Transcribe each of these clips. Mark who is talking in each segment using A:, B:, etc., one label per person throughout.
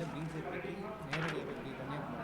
A: இல்லை பிஜேபிக்கு நேரடியாக எப்படி கன்னியாகுமரி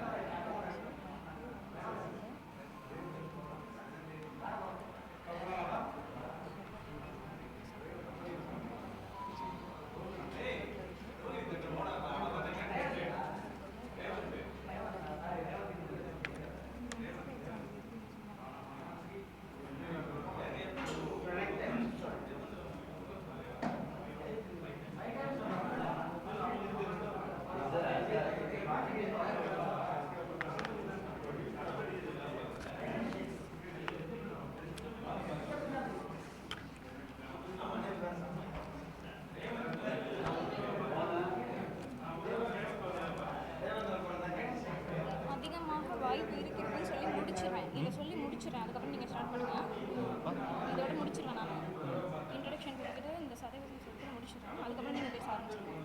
B: வாய்ப்பு இருக்குதுன்னு சொல்லி முடிச்சிடுறேன். இதை சொல்லி முடிச்சிடுறேன். அதுக்கப்புறம் நீங்கள் ஸ்டார்ட் பண்ணுங்கள். இதோட முடிச்சிடுவேன். நான் இன்ட்ரடக்ஷன் கொடுத்துட்டு இந்த சதவீதம் சொல்லிட்டு முடிச்சிடுறேன். அதுக்கப்புறம் நீங்கள் பேச ஆரம்பிச்சிடுவேன்.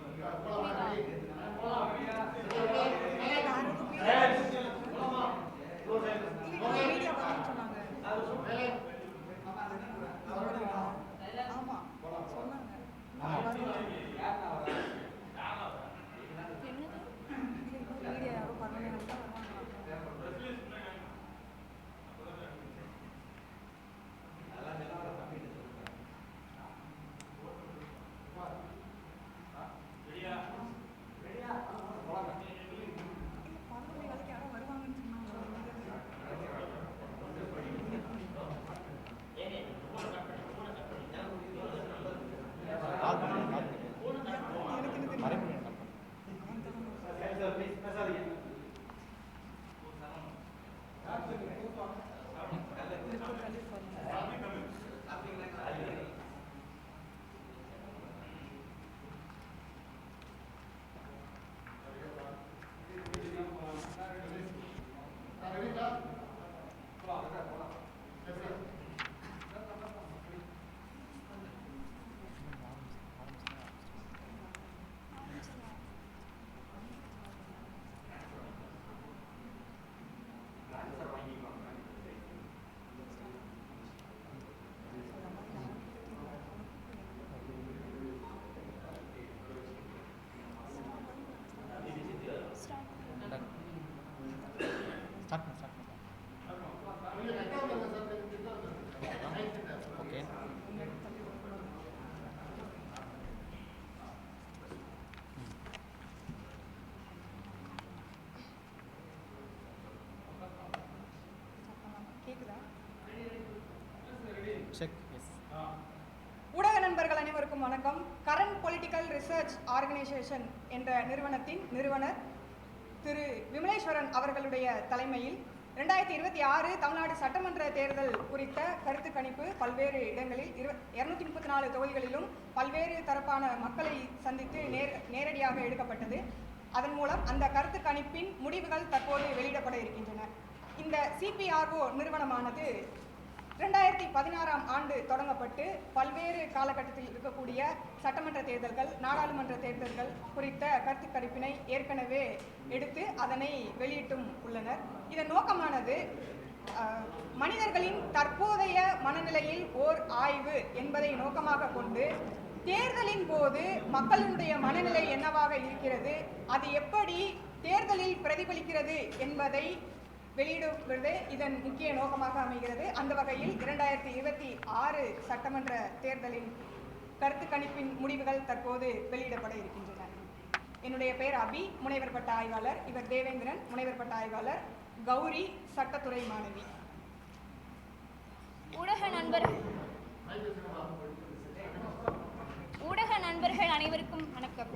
C: ஊடக நண்பர்கள் அனைவருக்கும் வணக்கம். கரண்ட் பொலிட்டிக்கல் ரிசர்ச் ஆர்கனைசேஷன் என்ற நிறுவனத்தின் நிறுவனர் திரு விமலேஸ்வரன் அவர்களுடைய தலைமையில் 2026 தமிழ்நாடு சட்டமன்ற தேர்தல் குறித்த கருத்து கணிப்பு பல்வேறு இடங்களில் 234 தொகுதிகளிலும் பல்வேறு தரப்பான மக்களை சந்தித்து நேரடியாக எடுக்கப்பட்டது. அதன் மூலம் அந்த கருத்து கணிப்பின் முடிவுகள் தற்போது வெளியிடப்பட இருக்கின்றன. இந்த சிபிஆர்ஓ நிறுவனமானது 2016ஆம் ஆண்டு தொடங்கப்பட்டு பல்வேறு காலகட்டத்தில் இருக்கக்கூடிய சட்டமன்ற தேர்தல்கள், நாடாளுமன்ற தேர்தல்கள் குறித்த கருத்து கணிப்பினை ஏற்கனவே எடுத்து அதனை வெளியிட்டும் உள்ளனர். இதன் நோக்கமானது மனிதர்களின் தற்போதைய மனநிலையில் ஓர் ஆய்வு என்பதை நோக்கமாக கொண்டு தேர்தலின் போது மக்களுடைய மனநிலை என்னவாக இருக்கிறது, அது எப்படி தேர்தலில் பிரதிபலிக்கிறது என்பதை வெளியிடுவது இதன் முக்கிய நோக்கமாக அமைகிறது. அந்த வகையில் 2026 சட்டமன்ற தேர்தலின் கருத்து கணிப்பின் முடிவுகள் தற்போது வெளியிடப்பட இருக்கின்றன. என்னுடைய பெயர் அபி, முனைவர் பட்ட ஆய்வாளர். இவர் தேவேந்திரன், முனைவர் பட்ட ஆய்வாளர். கௌரி, சட்டத்துறை மாணவி.
B: ஊடக நண்பர்கள் அனைவருக்கும் வணக்கம்.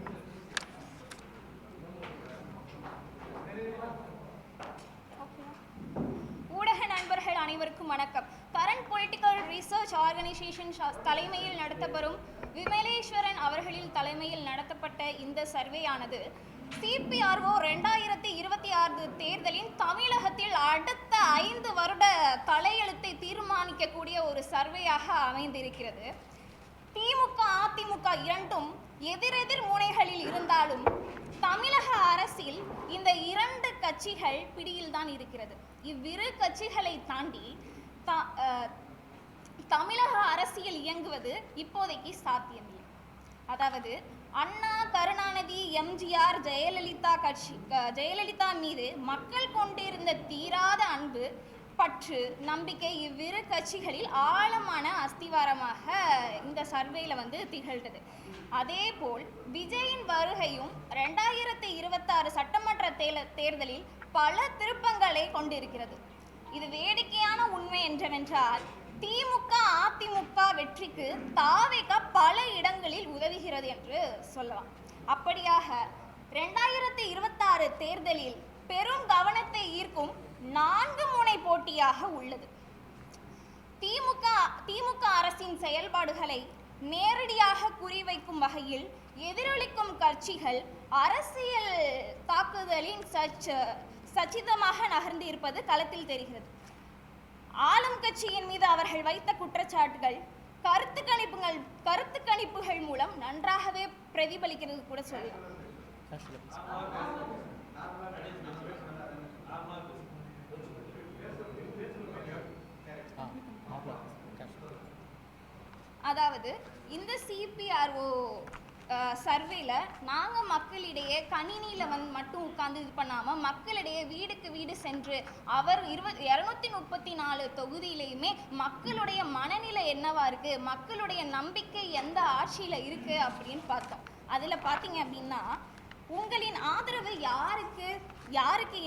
B: அனைவருக்கும் வணக்கம். கரண்ட் பொலிட்டிக்கல் ரிசர்ச் ஆர்கனைசேஷன் தலைமையில் நடத்தப்படும் விமலேஸ்வரன் அவர்களின் தலைமையில் நடத்தப்பட்ட இந்த சர்வேயானது சிபிஆர்ஓ 2026 தேர்தலின் தமிழகத்தில் அடுத்த 5 வருட தலையெழுத்தை தீர்மானிக்கக்கூடிய ஒரு சர்வேயாக அமைந்திருக்கிறது. திமுக, அதிமுக இரண்டும் எதிரெதிர் முனைகளில் இருந்தாலும் தமிழக அரசில் இந்த 2 கட்சிகள் பிடியில்தான் இருக்கிறது. இவ்விரு கட்சிகளை தாண்டி தமிழக அரசியல் இயங்குவது இப்போதைக்கு சாத்தியமில்லை. அதாவது அண்ணா, கருணாநிதி, எம்ஜிஆர், ஜெயலலிதா மீது மக்கள் கொண்டிருந்த தீராத அன்பு, பற்று, நம்பிக்கை இவ்விரு கட்சிகளில் ஆழமான அஸ்திவாரமாக இந்த சர்வேல வந்து திகழ்ந்தது. அதேபோல் விஜயின் வருகையும் 2026 சட்டமன்ற தேர்தலில் பல திருப்பங்களை கொண்டிருக்கிறது. இது வேடிக்கையான உண்மை என்னவென்றால், திமுக அதிமுக வெற்றிக்கு தாவேக பல இடங்களில் உதவுகிறது என்று சொல்லலாம். அப்படியாக 2026 தேர்தலில் பெரும் கவனத்தை ஈர்க்கும் 4 முனை போட்டியாக உள்ளது. திமுக அரசின் செயல்பாடுகளை நேரடியாக குறிவைக்கும் வகையில் எதிரொலிக்கும் கட்சிகள் அரசியல் தாக்குதலின் சச்சிதமாக நகர்ந்து இருப்பது களத்தில் தெரிகிறது. ஆளும் கட்சியின் மீது அவர்கள் வைத்த குற்றச்சாட்டுகள் கருத்து கணிப்புகள் மூலம் நன்றாகவே பிரதிபலிக்கிறது கூட சொல்லலாம். அதாவது இந்த CPRO சர்வேல நாங்கள் மக்களிடையே கணினியில் மட்டும் உட்கார்ந்து இது பண்ணாமல் மக்களிடையே வீடுக்கு வீடு சென்று அவர் 234 தொகுதியிலையுமே மக்களுடைய மனநிலை என்னவா இருக்குது, மக்களுடைய நம்பிக்கை எந்த ஆட்சியில் இருக்குது அப்படின்னு பார்த்தோம். அதில் பார்த்தீங்க அப்படின்னா, உங்களின் ஆதரவு யாருக்கு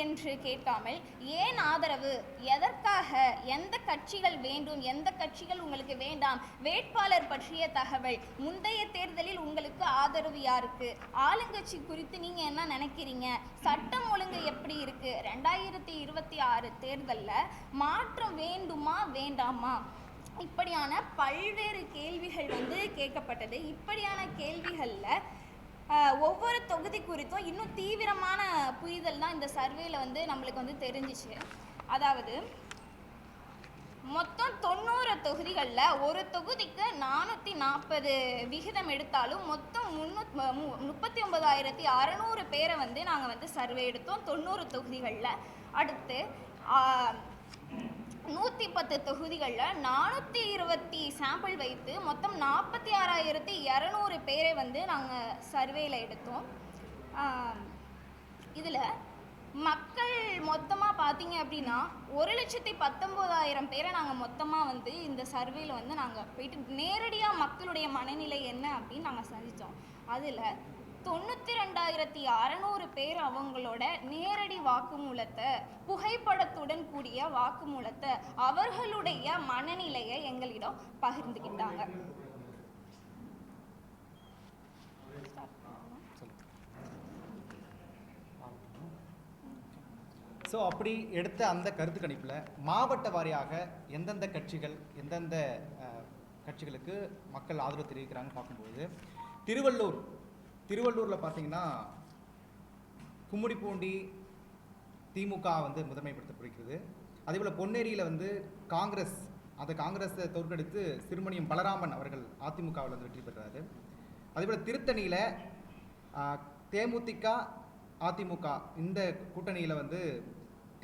B: என்று கேட்காமல் ஏன் ஆதரவு, எதற்காக, எந்த கட்சிகள் வேண்டும், எந்த கட்சிகள் உங்களுக்கு வேண்டாம், வேட்பாளர் பற்றிய தகவல், முந்தைய தேர்தலில் உங்களுக்கு ஆதரவு யாருக்கு, ஆளுங்கட்சி குறித்து நீங்கள் என்ன நினைக்கிறீங்க, சட்டம் ஒழுங்கு எப்படி இருக்குது, 2026 தேர்தலில் மாற்றம் வேண்டுமா வேண்டாமா, இப்படியான பல்வேறு கேள்விகள் வந்து கேட்கப்பட்டது. இப்படியான கேள்விகளில் ஒவ்வொரு தொகுதி குறித்தும் இன்னும் தீவிரமான புரிதல் தான் இந்த சர்வேல வந்து நம்மளுக்கு வந்து தெரிஞ்சிச்சு. அதாவது மொத்தம் 90 தொகுதிகளில் ஒரு தொகுதிக்கு 440 விகிதம் எடுத்தாலும் மொத்தம் 39,600 பேரை வந்து நாங்கள் வந்து சர்வே எடுத்தோம் 90 தொகுதிகளில். அடுத்து 110 தொகுதிகளில் 420 சாம்பிள் வைத்து மொத்தம் 46,200 பேரை வந்து நாங்கள் சர்வேல எடுத்தோம். இதில் மக்கள் மொத்தமாக பார்த்தீங்க அப்படின்னா 1,19,000 பேரை நாங்கள் மொத்தமாக வந்து இந்த சர்வேல வந்து நாங்கள் போயிட்டு நேரடியாக மக்களுடைய மனநிலை என்ன அப்படின்னு நாங்கள் சந்தித்தோம். அதில் 92,600 பேர் அவங்களோட நேரடி வாக்குமூலத்தை, புகைப்படத்துடன் கூடிய வாக்குமூலத்தை, அவர்களுடைய மனநிலையை எங்களிடம் பகிர்ந்துக்கிட்டாங்க.
A: ஸோ அப்படி எடுத்த அந்த கருத்து கணிப்பில் மாவட்ட வாரியாக எந்தெந்த கட்சிகளுக்கு மக்கள் ஆதரவு தெரிவிக்கிறாங்கன்னு பார்க்கும்போது, திருவள்ளூரில் பார்த்தீங்கன்னா கும்மிடிப்பூண்டி திமுக வந்து முதன்மைப்படுத்தப்படுகிறது. அதேபோல் பொன்னேரியில் வந்து காங்கிரஸை தோற்கடித்து சிறுமணியம் பலராமன் அவர்கள் அதிமுகவில் வந்து வெற்றி பெற்றார். அதேபோல் திருத்தணியில் தேமுதிக அதிமுக இந்த கூட்டணியில் வந்து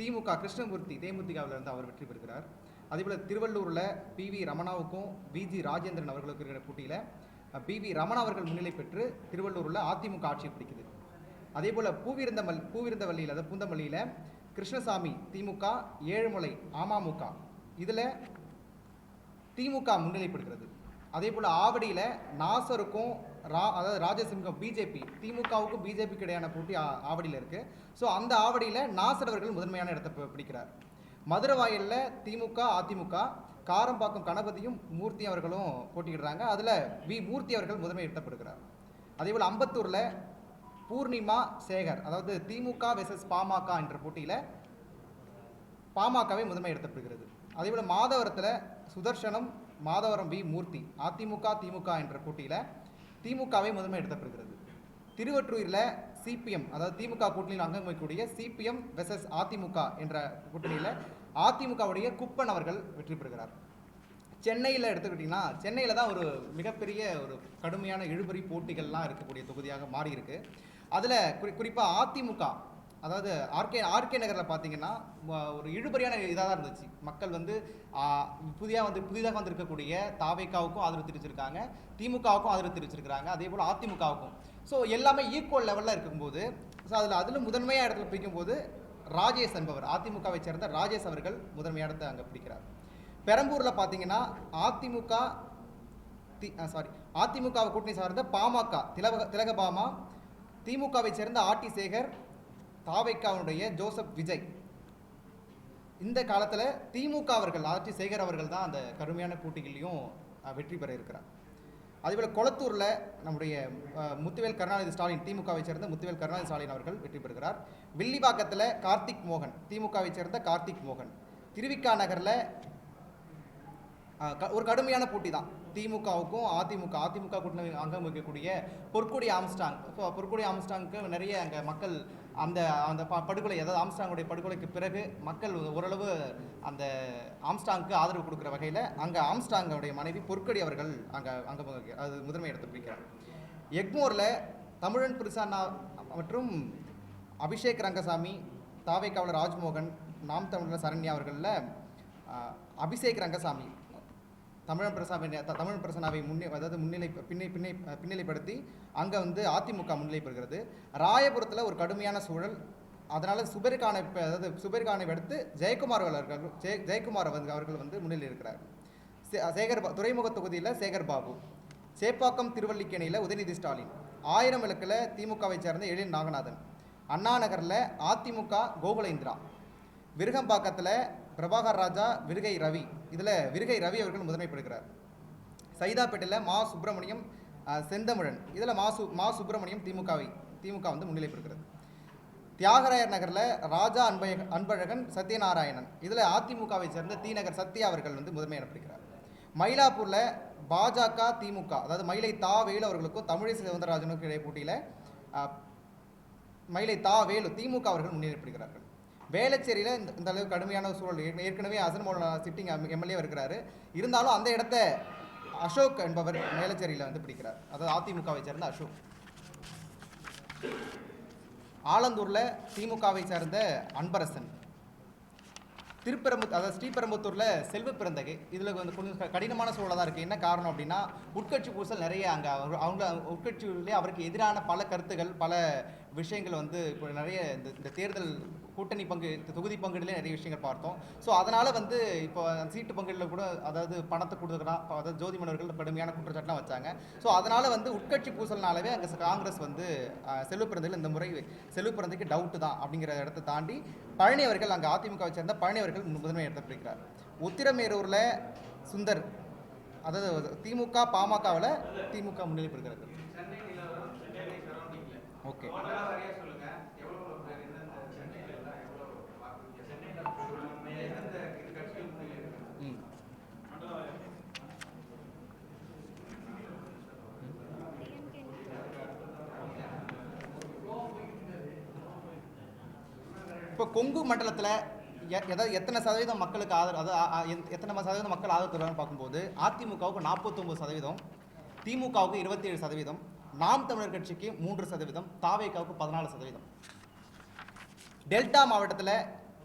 A: திமுக கிருஷ்ணமூர்த்தி தேமுதிகவில் வந்து அவர் வெற்றி பெறுகிறார். அதேபோல் திருவள்ளூரில் PV ரமணாவுக்கும் VG ராஜேந்திரன் அவர்களுக்கு இருக்கிற போட்டியில் PV ரமணா அவர்கள் முன்னிலை பெற்று திருவள்ளூரில் அதிமுக ஆட்சி பிடிக்குது. அதே போல் பூவிருந்தவல்லியில், அதாவது பூந்தமல்லியில் கிருஷ்ணசாமி திமுக, ஏழுமலை அமமுக, இதில் திமுக முன்னிலைப்படுகிறது. அதே போல் ஆவடியில் நாசருக்கும் அதாவது ராஜசிங்கம் பிஜேபி, திமுகவுக்கும் பிஜேபிக்கு இடையான போட்டி ஆவடியில் இருக்குது. ஸோ அந்த ஆவடியில் நாசர் அவர்கள் முதன்மையான இடத்தை பிடிக்கிறார். மதுரவாயலில் திமுக அதிமுக, காரம்பாக்கம் கணபதியும் மூர்த்தி அவர்களும் போட்டியிடுறாங்க. அதில் மூர்த்தி அவர்கள் முதன்மைப்படுகிறார். அதேபோல் அம்பத்தூரில் பூர்ணிமா சேகர், அதாவது திமுக வெர்சஸ் பாமக என்ற போட்டியில் பாமகவை முதன்மை எடுத்தப்படுகிறது. அதேபோல் மாதவரத்தில் சுதர்சனம், மாதவரம் மூர்த்தி, அதிமுக திமுக என்ற போட்டியில் திமுகவை முதன்மை எடுத்தப்படுகிறது. திருவொற்றூரில் CPM, அதாவது திமுக கூட்டணியில் அங்கம் வகிக்கக்கூடிய CPM வெர்சஸ் அதிமுக என்ற கூட்டணியில் அதிமுகவுடைய குப்பன் அவர்கள் வெற்றி பெறுகிறார். சென்னையில் எடுத்துக்கிட்டிங்கன்னா, சென்னையில் தான் ஒரு மிகப்பெரிய ஒரு கடுமையான இழுபறி போட்டிகள்லாம் இருக்கக்கூடிய தொகுதியாக மாறி இருக்கு. அதில் குறிப்பாக அதிமுக, அதாவது ஆர்கே நகரில் பார்த்தீங்கன்னா ஒரு இழுபறியான இதாக தான் இருந்துச்சு. மக்கள் வந்து புதிதாக வந்திருக்கக்கூடிய தாவேக்காவுக்கும் ஆதரவு தெரிவிச்சிருக்காங்க, திமுகவுக்கும் ஆதரவு தெரிவிச்சிருக்காங்க, அதே போல் அதிமுகவுக்கும். ஸோ எல்லாமே ஈக்குவல் லெவலில் இருக்கும்போது, ஸோ அதில் முதன்மையாக இடத்துல பிடிக்கும்போது ராஜேஷ் என்பவர், அதிமுகவை சேர்ந்த ராஜேஷ் அவர்கள் முதன்மையான இடத்தை அங்கே பிடிக்கிறார். பெரம்பூரில் பார்த்தீங்கன்னா அதிமுகவை கூட்டணி சார்ந்த பாமக திலகபாமா, திமுகவை சேர்ந்த ஆர்டி சேகர், தாவேக்காவுடைய ஜோசப் விஜய். இந்த காலத்தில் திமுக அவர்கள் ஆர்டி சேகர் அவர்கள் தான் அந்த கடுமையான போட்டிகளையும் வெற்றி பெற இருக்கிறார். அதேபோல் கொளத்தூரில் நம்முடைய முத்துவேல் கருணாநிதி ஸ்டாலின், திமுகவை சேர்ந்த முத்துவேல் கருணாநிதி ஸ்டாலின் அவர்கள் வெற்றி பெறுகிறார். வில்லிவாக்கத்தில் கார்த்திக் மோகன், திமுகவை சேர்ந்த கார்த்திக் மோகன். திருவிக்கா நகரில் ஒரு கடுமையான போட்டி தான் திமுகவுக்கும் அதிமுக கூட்டணி அங்கம் வகிக்கக்கூடிய பொற்கொடி ஆம்ஸ்டாங். ஸோ பொற்கொடி ஆம்ஸ்டாங்க்கு நிறைய அங்கே மக்கள் அந்த படுகொலை, அதாவது ஆம்ஸ்டாங்குடைய படுகொலைக்கு பிறகு மக்கள் ஓரளவு அந்த ஆம்ஸ்டாங்க்கு ஆதரவு கொடுக்குற வகையில் அங்கே ஆம்ஸ்டாங்குடைய மனைவி பொற்கொடி அவர்கள் அது முதன்மை இடத்தை பிடிக்கிறார். எக்மோரில் தமிழன் பிரசன்னா மற்றும் அபிஷேக் ரங்கசாமி, தாவேக்காவில் ராஜ்மோகன், நாம் தமிழர் சரண்யா அவர்களில் அபிஷேக் ரங்கசாமி தமிழன் பிரசன்னாவை பின்னிலைப்படுத்தி அங்கே வந்து அதிமுக முன்னிலை பெறுகிறது. ராயபுரத்தில் ஒரு கடுமையான சூழல், அதனால் சுபேர்கானை அடுத்து ஜெயக்குமார் அவர்கள் வந்து முன்னிலை இருக்கிறார். துறைமுக தொகுதியில் சேகர் பாபு, சேப்பாக்கம் திருவல்லிக்கேணியில் உதயநிதி ஸ்டாலின், 1000 விளக்கில் திமுகவை சேர்ந்த எழில் நாகநாதன், அண்ணா நகரில் அதிமுக கோகுலேந்திரா, விருகம்பாக்கத்தில் பிரபாகர் ராஜா, விருகை ரவி, இதில் விருகை ரவி அவர்கள் முதன்மை பெறுகிறார். சைதாப்பேட்டையில் மா சுப்பிரமணியம், செந்தமிழன், இதில் மா சுப்பிரமணியம் திமுக வந்து முன்னிலை பெறுகிறது. தியாகராயர் நகரில் ராஜா அன்பழகன், சத்யநாராயணன், இதில் அதிமுகவை சேர்ந்த தீநகர் சத்யா அவர்கள் வந்து முதன்மை எனப்படுகிறார். மயிலாப்பூரில் பாஜக திமுக, அதாவது மயிலை தா வேலு அவர்களுக்கும் தமிழிசை சவுந்தரராஜனுக்கும் இடையே போட்டியில் மயிலை தா வேலு திமுக அவர்கள் முன்னிலைப்படுகிறார்கள். வேளச்சேரியில் இந்த அளவுக்கு கடுமையான சூழல், ஏற்கனவே அசன் மௌலானா சிட்டிங் எம்எல்ஏ இருக்கிறாரு, இருந்தாலும் அந்த இடத்த அசோக் என்பவர் வேளச்சேரியில் வந்து பிடிக்கிறார், அதாவது அதிமுகவை சேர்ந்த அசோக். ஆலந்தூரில் திமுகவை சேர்ந்த அன்பரசன், ஸ்ரீபெரும்புத்தூரில் செல்வ பிறந்தகை. இதில் வந்து கொஞ்சம் கடினமான சூழலாக தான் இருக்குது. என்ன காரணம் அப்படின்னா உட்கட்சி பூசல் நிறைய அங்கே உட்கட்சியிலே அவருக்கு எதிரான பல கருத்துகள், பல விஷயங்கள் வந்து இப்போ நிறைய இந்த தேர்தல் கூட்டணி தொகுதி பங்கீடுலேயே நிறைய விஷயங்கள் பார்த்தோம். ஸோ அதனால் வந்து இப்போ சீட்டு பங்கீடில் கூட அதாவது பணத்தை கொடுத்துக்கலாம், அதாவது ஜோதி மன்னர்கள் கடுமையான குற்றச்சாட்டுலாம் வச்சாங்க. ஸோ அதனால் வந்து உட்கட்சி பூசல்னாலவே அங்கே காங்கிரஸ் வந்து செல்வ பிறந்தையில் இந்த முறை செல்வ பிறந்தைக்கு டவுட்டு தான் அப்படிங்கிற இடத்தை தாண்டி பழனி அவர்கள், அங்கே அதிமுகவை சேர்ந்த பழனி அவர்கள் முதன்மை இடத்தை பிடிக்கிறார். உத்திரமேரூரில் சுந்தர், அதாவது திமுக பாமகவில் திமுக முன்னிலை பெறுகிறார்கள். ஓகே, இப்போ கொங்கு மண்டலத்தில் எத்தனை சதவீதம் மக்களுக்கு ஆதரவு, அதாவது எத்தனை சதவீதம் மக்கள் ஆதரவு தருவாங்கன்னு பார்க்கும்போது அதிமுகவுக்கு 49%, திமுகவுக்கு 27%, நாம் தமிழர் கட்சிக்கு 3%, தாவேக்காவுக்கு 14%. டெல்டா மாவட்டத்தில்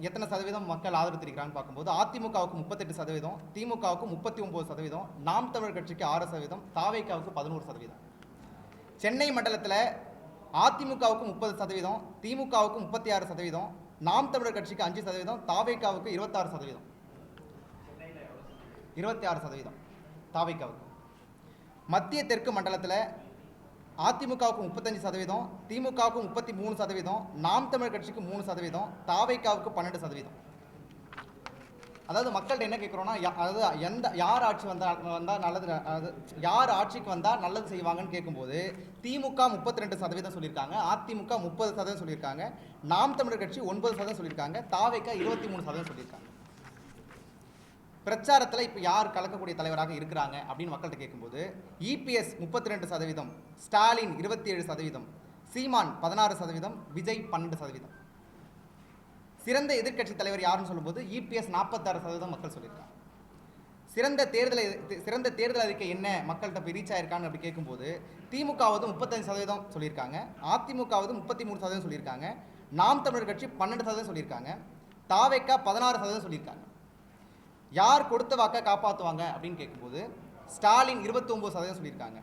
A: எத்தனை சதவீதம் மக்கள் ஆதரவு தெரிவிக்கிறான்னு பார்க்கும்போது அதிமுகவுக்கு 38%, திமுகவுக்கு 39%, நாம் தமிழர் கட்சிக்கு 6%, தாவேக்காவுக்கு 11%. சென்னை மண்டலத்தில் அதிமுகவுக்கு 30%, திமுகவுக்கு 36%, நாம் தமிழர் கட்சிக்கு 5%, தாவேக்காவுக்கு 26%. தாவேக்காவுக்கு. மத்திய தெற்கு மண்டலத்தில் அதிமுகவுக்கு 35%, திமுகவுக்கு 33%, நாம் தமிழர் கட்சிக்கு 3%, தாவேக்காவுக்கு 12%. அதாவது மக்கள்கிட்ட என்ன கேட்குறோன்னா, அதாவது யார் ஆட்சி வந்தால் நல்லது, அதாவது யார் ஆட்சிக்கு வந்தால் நல்லது செய்வாங்கன்னு கேட்கும்போது திமுக 32% சொல்லியிருக்காங்க, அதிமுக 30% சொல்லியிருக்காங்க, நாம் தமிழர் கட்சி 9% சொல்லியிருக்காங்க, தாவேக்கா 23% சொல்லியிருக்காங்க. பிரச்சாரத்தில் இப்போ யார் கலக்கக்கூடிய தலைவராக இருக்கிறாங்க அப்படின்னு மக்கள்கிட்ட கேட்கும்போது இபிஎஸ் 32%, ஸ்டாலின் 27%, சீமான் 16%, விஜய் 12%. சிறந்த எதிர்க்கட்சி தலைவர் யாருன்னு சொல்லும்போது இபிஎஸ் 46% மக்கள் சொல்லியிருக்காங்க. சிறந்த தேர்தல் அறிக்கை என்ன மக்கள்கிட்ட போய் ரீச் ஆயிருக்கான்னு அப்படி கேட்கும்போது திமுகவது 35% சொல்லியிருக்காங்க, அதிமுகவது 33% சொல்லியிருக்காங்க, நாம் தமிழர் கட்சி 12% சொல்லியிருக்காங்க, தாவேக்கா 16% சொல்லியிருக்காங்க. யார் கொடுத்த வாக்கை காப்பாற்றுவாங்க அப்படின்னு கேட்கும்போது ஸ்டாலின் 29% சொல்லியிருக்காங்க,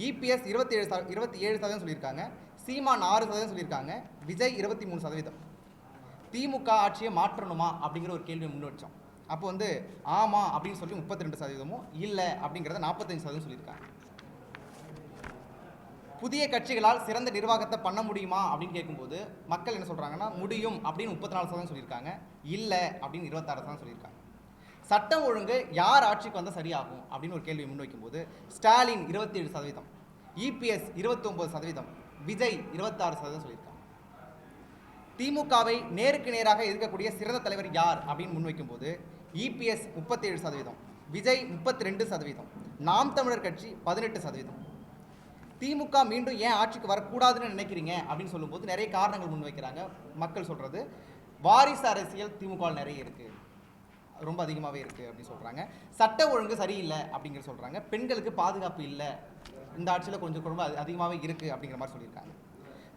A: இபிஎஸ் 27% சொல்லியிருக்காங்க, சீமான் 6% சொல்லியிருக்காங்க, விஜய் 23%. திமுக ஆட்சியை மாற்றணுமா அப்படிங்கிற ஒரு கேள்வியை முன் வச்சோம். அப்போ வந்து ஆமாம் அப்படின்னு சொல்லி 32%, இல்லை அப்படிங்கிறத 45% சொல்லியிருக்காங்க. புதிய கட்சிகளால் சிறந்த நிர்வாகத்தை பண்ண முடியுமா அப்படின்னு கேட்கும்போது மக்கள் என்ன சொல்கிறாங்கன்னா முடியும் அப்படின்னு 34% சொல்லியிருக்காங்க, இல்லை அப்படின்னு 26% சொல்லியிருக்காங்க. சட்டம் ஒழுங்கு யார் ஆட்சிக்கு வந்தால் சரியாகும் அப்படின்னு ஒரு கேள்வி முன்வைக்கும்போது ஸ்டாலின் 27%, இபிஎஸ் 29%, விஜய் 26% சொல்லியிருக்காங்க. திமுகவை நேருக்கு நேராக எதிர்க்கக்கூடிய சிறந்த தலைவர் யார் அப்படின்னு முன்வைக்கும்போது இபிஎஸ் 37%, விஜய் 32%, நாம் தமிழர் கட்சி 18%. திமுக மீண்டும் ஏன் ஆட்சிக்கு வரக்கூடாதுன்னு நினைக்கிறீங்க அப்படின்னு சொல்லும்போது நிறைய காரணங்கள் முன்வைக்கிறாங்க. மக்கள் சொல்கிறது வாரிசு அரசியல் திமுக நிறைய இருக்குது, ரொம்ப அதிகமாகவே இருக்குது அப்படின்னு சொல்கிறாங்க. சட்ட ஒழுங்கு சரியில்லை அப்படிங்கிற சொல்கிறாங்க. பெண்களுக்கு பாதுகாப்பு இல்லை, இந்த ஆட்சியில் கொஞ்சம் ரொம்ப அதிகமாகவே இருக்குது அப்படிங்கிற மாதிரி சொல்லியிருக்காங்க.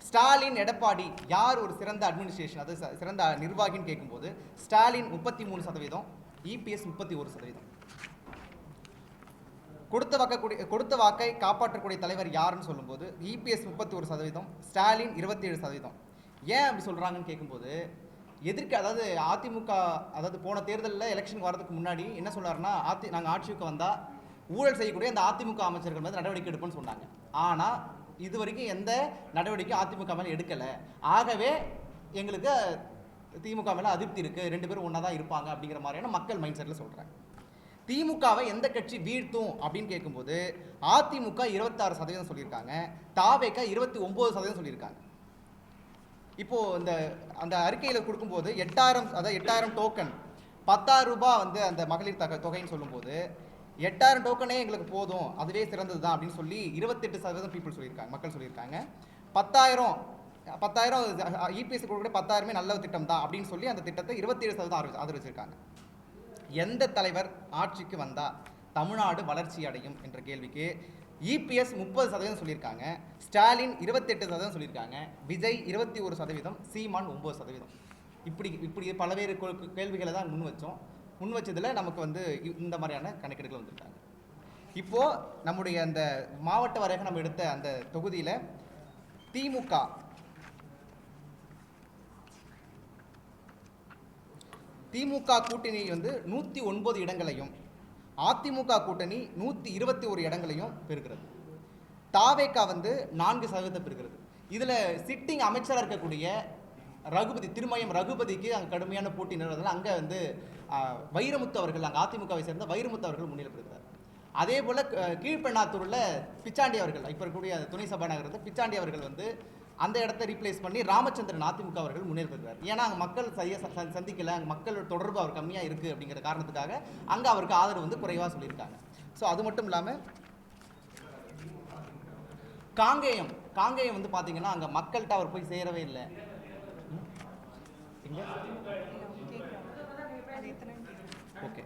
A: ஸ்டாலின் எடப்பாடி யார் ஒரு சிறந்த அட்மினிஸ்ட்ரேஷன், அது சிறந்த நிர்வாகின்னு கேட்கும்போது ஸ்டாலின் 33%, இபிஎஸ் 31%. கொடுத்த வாக்கை காப்பாற்றக்கூடிய தலைவர் யாருன்னு சொல்லும்போது இபிஎஸ் 31%, ஸ்டாலின் 27%. ஏன் அப்படி சொல்கிறாங்கன்னு கேட்கும்போது அதாவது அதிமுக, அதாவது போன தேர்தலில் எலெக்ஷன் வரதுக்கு முன்னாடி என்ன சொன்னார்னா நாங்கள் ஆட்சிக்கு வந்தால் ஊழல் செய்யக்கூடிய அந்த அதிமுக அமைச்சர்கள் மீது நடவடிக்கை எடுப்போம்னு சொன்னாங்க. ஆனால் இது வரைக்கும் எந்த நடவடிக்கையும் அதிமுக மேலே எடுக்கலை. ஆகவே எங்களுக்கு திமுக மேலே அதிருப்தி இருக்குது, 2 பேரும் ஒன்றா தான் இருப்பாங்க அப்படிங்கிற மாதிரியான மக்கள் மைண்ட் செட்டில் சொல்கிறாங்க. திமுகவை எந்த கட்சி வீழ்த்தும் அப்படின்னு கேட்கும்போது அதிமுக 26% சொல்லியிருக்காங்க, தாவேக்கா 29% சொல்லியிருக்காங்க. இப்போது அந்த அறிக்கையில் கொடுக்கும்போது 8,000 டோக்கன் 10,000 ரூபாய் வந்து அந்த மகளிர் தொகைன்னு சொல்லும்போது 8,000 டோக்கனே எங்களுக்கு போதும், அதுவே சிறந்தது தான் அப்படின்னு சொல்லி 28% பீப்புள் சொல்லியிருக்காங்க, மக்கள் சொல்லியிருக்காங்க. 10,000 இபிஎஸ் கொடுக்கக்கூடிய 10,000 நல்ல திட்டம் தான் அப்படின்னு சொல்லி அந்த திட்டத்தை 27% ஆதரிச்சிருக்காங்க. எந்த தலைவர் ஆட்சிக்கு வந்தால் தமிழ்நாடு வளர்ச்சி அடையும் என்ற கேள்விக்கு இபிஎஸ் 30% சொல்லியிருக்காங்க, ஸ்டாலின் 28% சொல்லியிருக்காங்க, விஜய் 21%, சீமான் 9%. இப்படி பல்வேறு கேள்விகளை தான் முன் வச்சதில் நமக்கு வந்து இந்த மாதிரியான கணக்கெடுகள் வந்திருக்காங்க. இப்போது நம்முடைய அந்த மாவட்ட வாரியாக நம்ம எடுத்த அந்த தொகுதியில் திமுக கூட்டணி வந்து 109 இடங்களையும், அதிமுக கூட்டணி 121 இடங்களையும் பெறுகிறது. தாவேக்கா வந்து 4% பெறுகிறது. இதில் சிட்டிங் அமைச்சராக இருக்கக்கூடிய திருமயம் ரகுபதிக்கு அங்கே கடுமையான போட்டி நிறுவனத்தில் அங்கே வந்து வைரமுத்து அவர்கள், அங்கே அதிமுகவை சேர்ந்த வைரமுத்து அவர்கள் முன்னிலைப்படுகிறார். அதே போல் கீழ்பெண்ணாத்தூரில் பிச்சாண்டி அவர்கள், இப்போ இருக்கக்கூடிய துணை சபாநாயகர் பிச்சாண்டி அவர்கள் வந்து அந்த இடத்த ரீப்ளேஸ் பண்ணி ராமச்சந்திரன் அதிமுக அவர்கள் முன்னேறுகிறார். ஏன்னா அங்கே மக்கள் சரியாக சந்திக்கலை, அங்கே மக்கள் தொடர்பு அவர் கம்மியாக இருக்குது அப்படிங்கிற காரணத்துக்காக அங்கே அவருக்கு ஆதரவு வந்து குறைவாக சொல்லியிருக்காங்க. ஸோ அது மட்டும் இல்லாமல் காங்கேயம் வந்து பார்த்தீங்கன்னா அங்கே மக்கள்கிட்ட அவர் போய் சேரவே இல்லை. ஓகே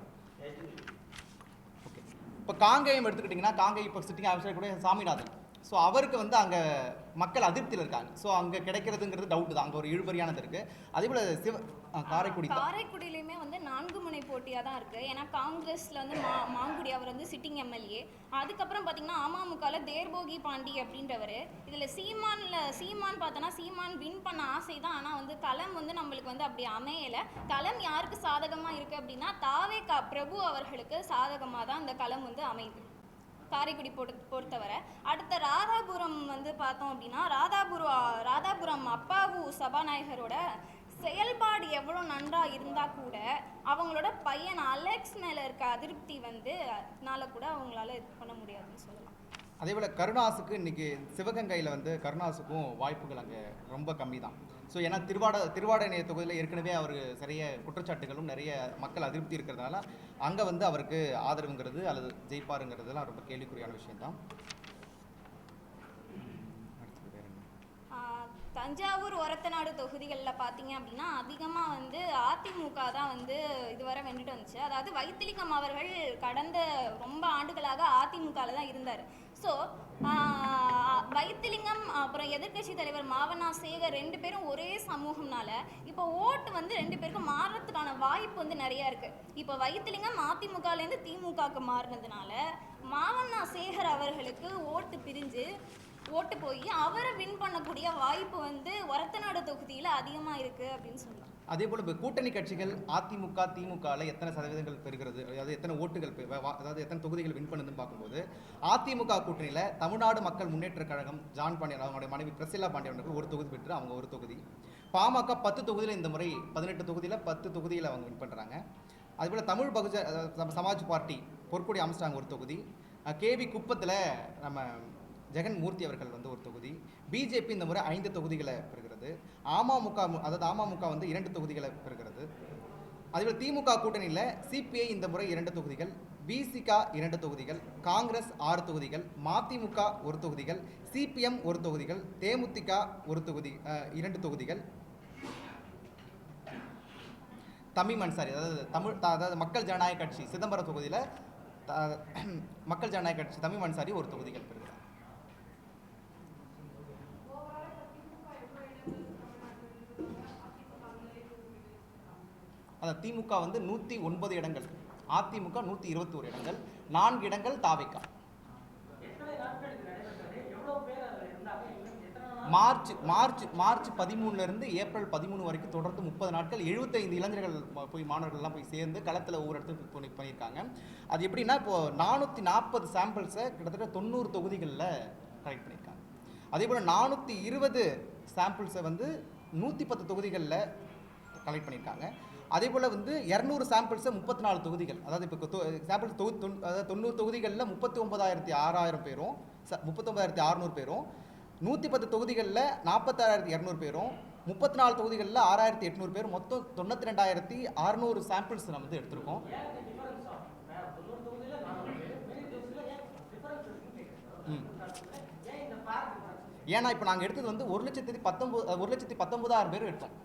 A: இப்போ காங்கேயம் எடுத்துக்கிட்டிங்கன்னா காங்கேயம் இப்போ சிட்டிங் ஆஃபீஸர் கூட சாமிநாதன், ஸோ அவருக்கு வந்து அங்கே மக்கள் அதிருப்தியில் இருக்காங்க. ஸோ அங்கே கிடைக்கிறதுங்கிறது டவுட்டு தான், அங்கே ஒரு இழுபறியானது இருக்குது. அதே போல்
B: காரைக்குடியிலையுமே வந்து 4 முனை போட்டியாக தான் இருக்குது. ஏன்னா காங்கிரஸில் வந்து மாங்குடி அவர் வந்து சிட்டிங் எம்எல்ஏ. அதுக்கப்புறம் பார்த்தீங்கன்னா அமமுகவில் தேர்போகி பாண்டி அப்படின்றவர். இதில் சீமான் பார்த்தோன்னா சீமான் வின் பண்ண ஆசை தான், ஆனால் வந்து களம் வந்து நம்மளுக்கு வந்து அப்படி அமையலை. களம் யாருக்கு சாதகமாக இருக்குது அப்படின்னா தாவேக்கா பிரபு அவர்களுக்கு சாதகமாக தான் இந்த களம் வந்து அமையுது காரைக்குடி பொறுத்தவரை. அடுத்த ராதாபுரம் வந்து பார்த்தோம் அப்படின்னா ராதாபுரம் அப்பாவு சபாநாயகரோட செயல்பாடு எவ்வளோ நன்றாக இருந்தால் கூட அவங்களோட பையன் அலெக்ஸ் மேலே இருக்க அதிருப்தி வந்து கூட அவங்களால இது பண்ண முடியாதுன்னு சொல்லலாம்.
A: அதே போல் கருணாஸுக்கு இன்றைக்கி சிவகங்கையில் வந்து கருணாஸுக்கும் வாய்ப்புகள் அங்கே ரொம்ப கம்மி தான். ஸோ ஏன்னா திருவாடனை தொகுதியில் ஏற்கனவே அவருக்கு நிறைய குற்றச்சாட்டுகளும் நிறைய மக்கள் அதிருப்தி இருக்கிறதுனால அங்கே வந்து அவருக்கு ஆதரவுங்கிறது அல்லது ஜெயிப்பாருங்கிறதுலாம் ரொம்ப கேள்விக்குறியான விஷயம்தான்.
B: தஞ்சாவூர் ஒரத்தநாடு தொகுதிகளில் பார்த்தீங்க அப்படின்னா அதிகமாக வந்து அதிமுக தான் வந்து இதுவரை வென்றுட்டு வந்துச்சு. அதாவது வைத்திலிங்கம் அவர்கள் கடந்த ரொம்ப ஆண்டுகளாக அதிமுகவில் தான் இருந்தார். ஸோ வைத்திலிங்கம் அப்புறம் எதிர்க்கட்சி தலைவர் மாவனா சேகர் 2 பேரும் ஒரே சமூகம்னால இப்போ ஓட்டு வந்து 2 பேருக்கும் மாறுறதுக்கான வாய்ப்பு வந்து நிறைய இருக்கு. இப்போ வைத்திலிங்கம் அதிமுகலேருந்து திமுகவுக்கு மாறினதுனால மாவனா சேகர் அவர்களுக்கு ஓட்டு பிரிஞ்சு ஓட்டு போய் அவரை வின் பண்ணக்கூடிய வாய்ப்பு வந்து ஒரத்தநாடு தொகுதியில் அதிகமாக இருக்குது அப்படின்னு சொல்லலாம்.
A: அதே போல் இப்போ கூட்டணி கட்சிகள் அதிமுக திமுகவில் எத்தனை சதவீதங்கள் பெறுகிறது, அதாவது எத்தனை ஓட்டுகள் அதாவது எத்தனை தொகுதிகள் வின் பண்ணுதுன்னு பார்க்கும்போது அதிமுக கூட்டணியில் தமிழ்நாடு மக்கள் முன்னேற்ற கழகம் ஜான் பாண்டியன் அவங்களுடைய மனைவி பிரசில்லா பாண்டியன் அவர்கள் ஒரு தொகுதி பெற்று அவங்க ஒரு தொகுதி, பாமக 10 தொகுதியில் இந்த முறை 18 தொகுதியில் 10 தொகுதியில் அவங்க வின் பண்ணுறாங்க. அதுபோல் தமிழ் சமாஜ் பார்ட்டி பொற்கொடி அம்ஸ்டாங் ஒரு தொகுதி, கேவி குப்பத்தில் நம்ம ஜெகன் மூர்த்தி அவர்கள் வந்து ஒரு தொகுதி, பிஜேபி இந்த முறை 5 தொகுதிகளை பெறுகிறது, அமமுக வந்து 2 தொகுதிகளை பெறுகிறது. அதேபோல் திமுக கூட்டணியில் சிபிஐ இந்த முறை 2 தொகுதிகள், விசிக 2 தொகுதிகள், காங்கிரஸ் 6 தொகுதிகள், மதிமுக 1 தொகுதிகள், சிபிஎம் 1 தொகுதிகள், தேமுதிக 1 தொகுதி 2 தொகுதிகள், தமிம் அன்சாரி அதாவது மக்கள் ஜனநாயக கட்சி சிதம்பரம் தொகுதியில் மக்கள் ஜனநாயக கட்சி தமிம் அன்சாரி 1 தொகுதிகள் பெறுகிறார். அதாவது திமுக வந்து 109 இடங்கள், அதிமுக 121 இடங்கள், 4 இடங்கள் தாவேகா. மார்ச் 13 ஏப்ரல் 13 வரைக்கும் தொடர்ந்து 30 நாட்கள் 75 இளைஞர்கள் போய் மாணவர்கள்லாம் போய் சேர்ந்து களத்தில் ஒவ்வொரு இடத்துக்கு பண்ணியிருக்காங்க. அது எப்படின்னா இப்போ 440 சாம்பிள்ஸை கிட்டத்தட்ட 90 தொகுதிகளில் கலெக்ட் பண்ணியிருக்காங்க. அதே போல் 420 சாம்பிள்ஸை வந்து 110 தொகுதிகளில் கலெக்ட் பண்ணியிருக்காங்க. அதே போல் வந்து 200 சாம்பிள்ஸை 34 தொகுதிகள், அதாவது இப்போ சாம்பிள்ஸ் அதாவது 90 தொகுதிகளில் 39,600 பேரும் 39,600 பேரும், 110 தொகுதிகளில் 46,200 பேரும், 34 தொகுதிகளில் 6,800 பேர், மொத்தம் 92,600 சாம்பிள்ஸ் நம்ம வந்து எடுத்திருக்கோம். ஏன்னா இப்போ நாங்கள் எடுத்தது வந்து 1,19,000 பேர் எடுத்தோம்.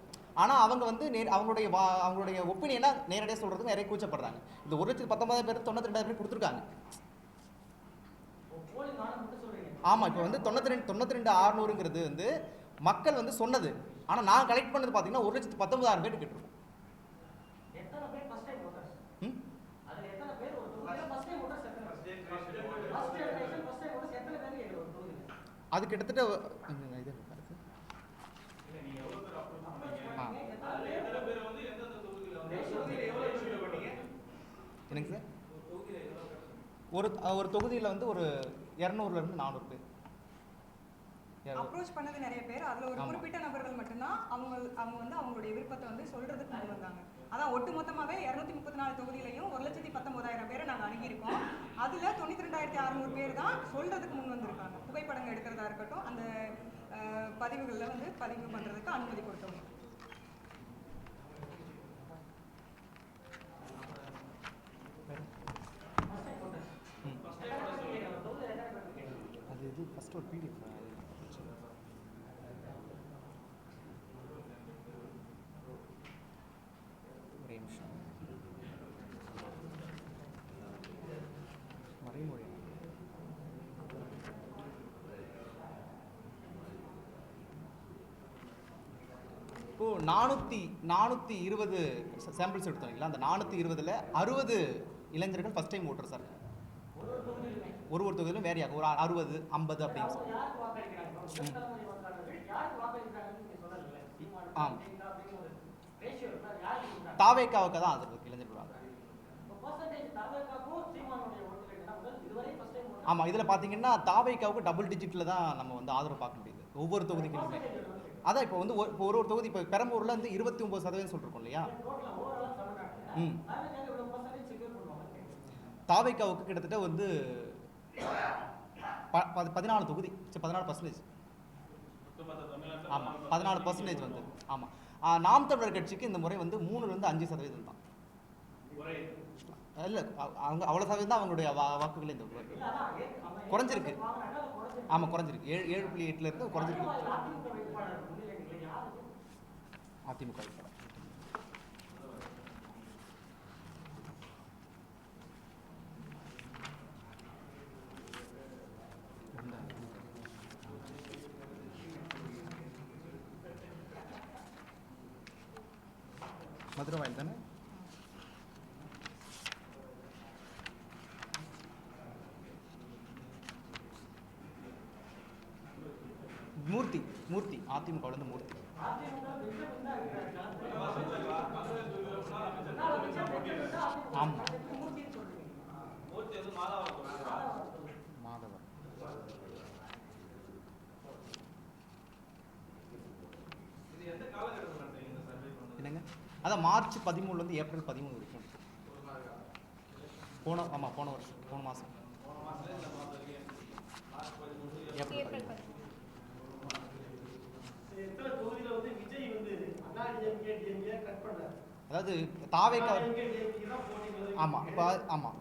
A: ஆனால் அவங்க வந்து அவங்களுடைய ஒப்பீனியனாக நேரடியாக சொல்கிறதுக்கு நிறைய கூச்சப்படுறாங்க. இந்த 1,19,000 பேர் 92,000 பேர் கொடுத்துருக்காங்க. ஆமாம், இப்போ வந்து 92,600ங்கிறது வந்து மக்கள் வந்து சொன்னது. ஆனால் நான் கலெக்ட் பண்ணது பார்த்தீங்கன்னா 1,19,000 பேர் கேட்டிருக்கோம். அது கிட்டத்தட்ட இது என்னங்க சார், ஒரு தொகுதியில் வந்து ஒரு 200லேருந்து 400 பேர்
C: அப்ரோச் பண்ணது நிறைய பேர். அதில் ஒரு குறிப்பிட்ட நபர்கள் மட்டும்தான் அவங்க வந்து அவங்களுடைய விருப்பத்தை வந்து சொல்றதுக்கு முன் வந்தாங்க. அதான் ஒட்டுமொத்தமாகவே 234 தொகுதியிலையும் 1,19,000 பேரை நாங்கள் அணுகியிருக்கோம். அதில் 92,600 பேர் தான் சொல்றதுக்கு முன் வந்திருக்காங்க. புகைப்படங்கள் எடுக்கிறதா இருக்கட்டும், அந்த பதிவுகளில் வந்து பதிவு பண்ணுறதுக்கு அனுமதி கொடுத்தோம்.
A: அது இது ஃபஸ்ட் ஒரு பிடிஎஃப் ஒரே நிமிஷம் மறைமொழி இப்போது 420 சாம்பிள்ஸ் எடுத்தோம். அந்த 420ல் 60 இளைஞர்கள் ஃபஸ்ட் டைம் ஓட்டர் சார். ஒரு தொகுதியிலும் வேறு ஒரு 60, 50 அப்படின்னு சொல்லி. ஆமாம், தாவேக்காவுக்கு தான் அது இளைஞர்கள். ஆமாம், இதில் பார்த்தீங்கன்னா தாவேக்காவுக்கு டபுள் டிஜிட்டில் தான் நம்ம வந்து ஆதரவு பார்க்க முடியுது ஒவ்வொரு தொகுதிக்குமே. அதான் இப்போ வந்து ஒரு தொகுதி இப்போ பெரம்பூரில் வந்து 29% சொல்லிருக்கோம் இல்லையா. தாவேக்காவுக்கு கிட்டத்தட்ட வந்து 14 தொகுதி 14%. ஆமாம், 14% வந்து. ஆமாம், நாம் தமிழர் கட்சிக்கு இந்த முறை வந்து 3லேருந்து 5% தான். இல்லை, அவங்க அவ்வளோ சதவீதம் தான் அவங்களுடைய வாக்குகள் இந்த குறைஞ்சிருக்கு. ஆமாம், குறைஞ்சிருக்கு. 7.8 குறைஞ்சிருக்கு. அதிமுக மதுரவாயில் தானே? மூர்த்தி மூர்த்தி அதிமுகவிலேருந்து மூர்த்தி. ஆமாம் மாதவர். என்னங்க? அதான் மார்ச் 13 ஏப்ரல் 13 வரைக்கும். போன வருஷம் போன மாதம் ஏப்ரல்
B: ஏப்ரல்
A: 13. அதாவது தாவேக்கா ஆமாம் இப்போ ஆமாம்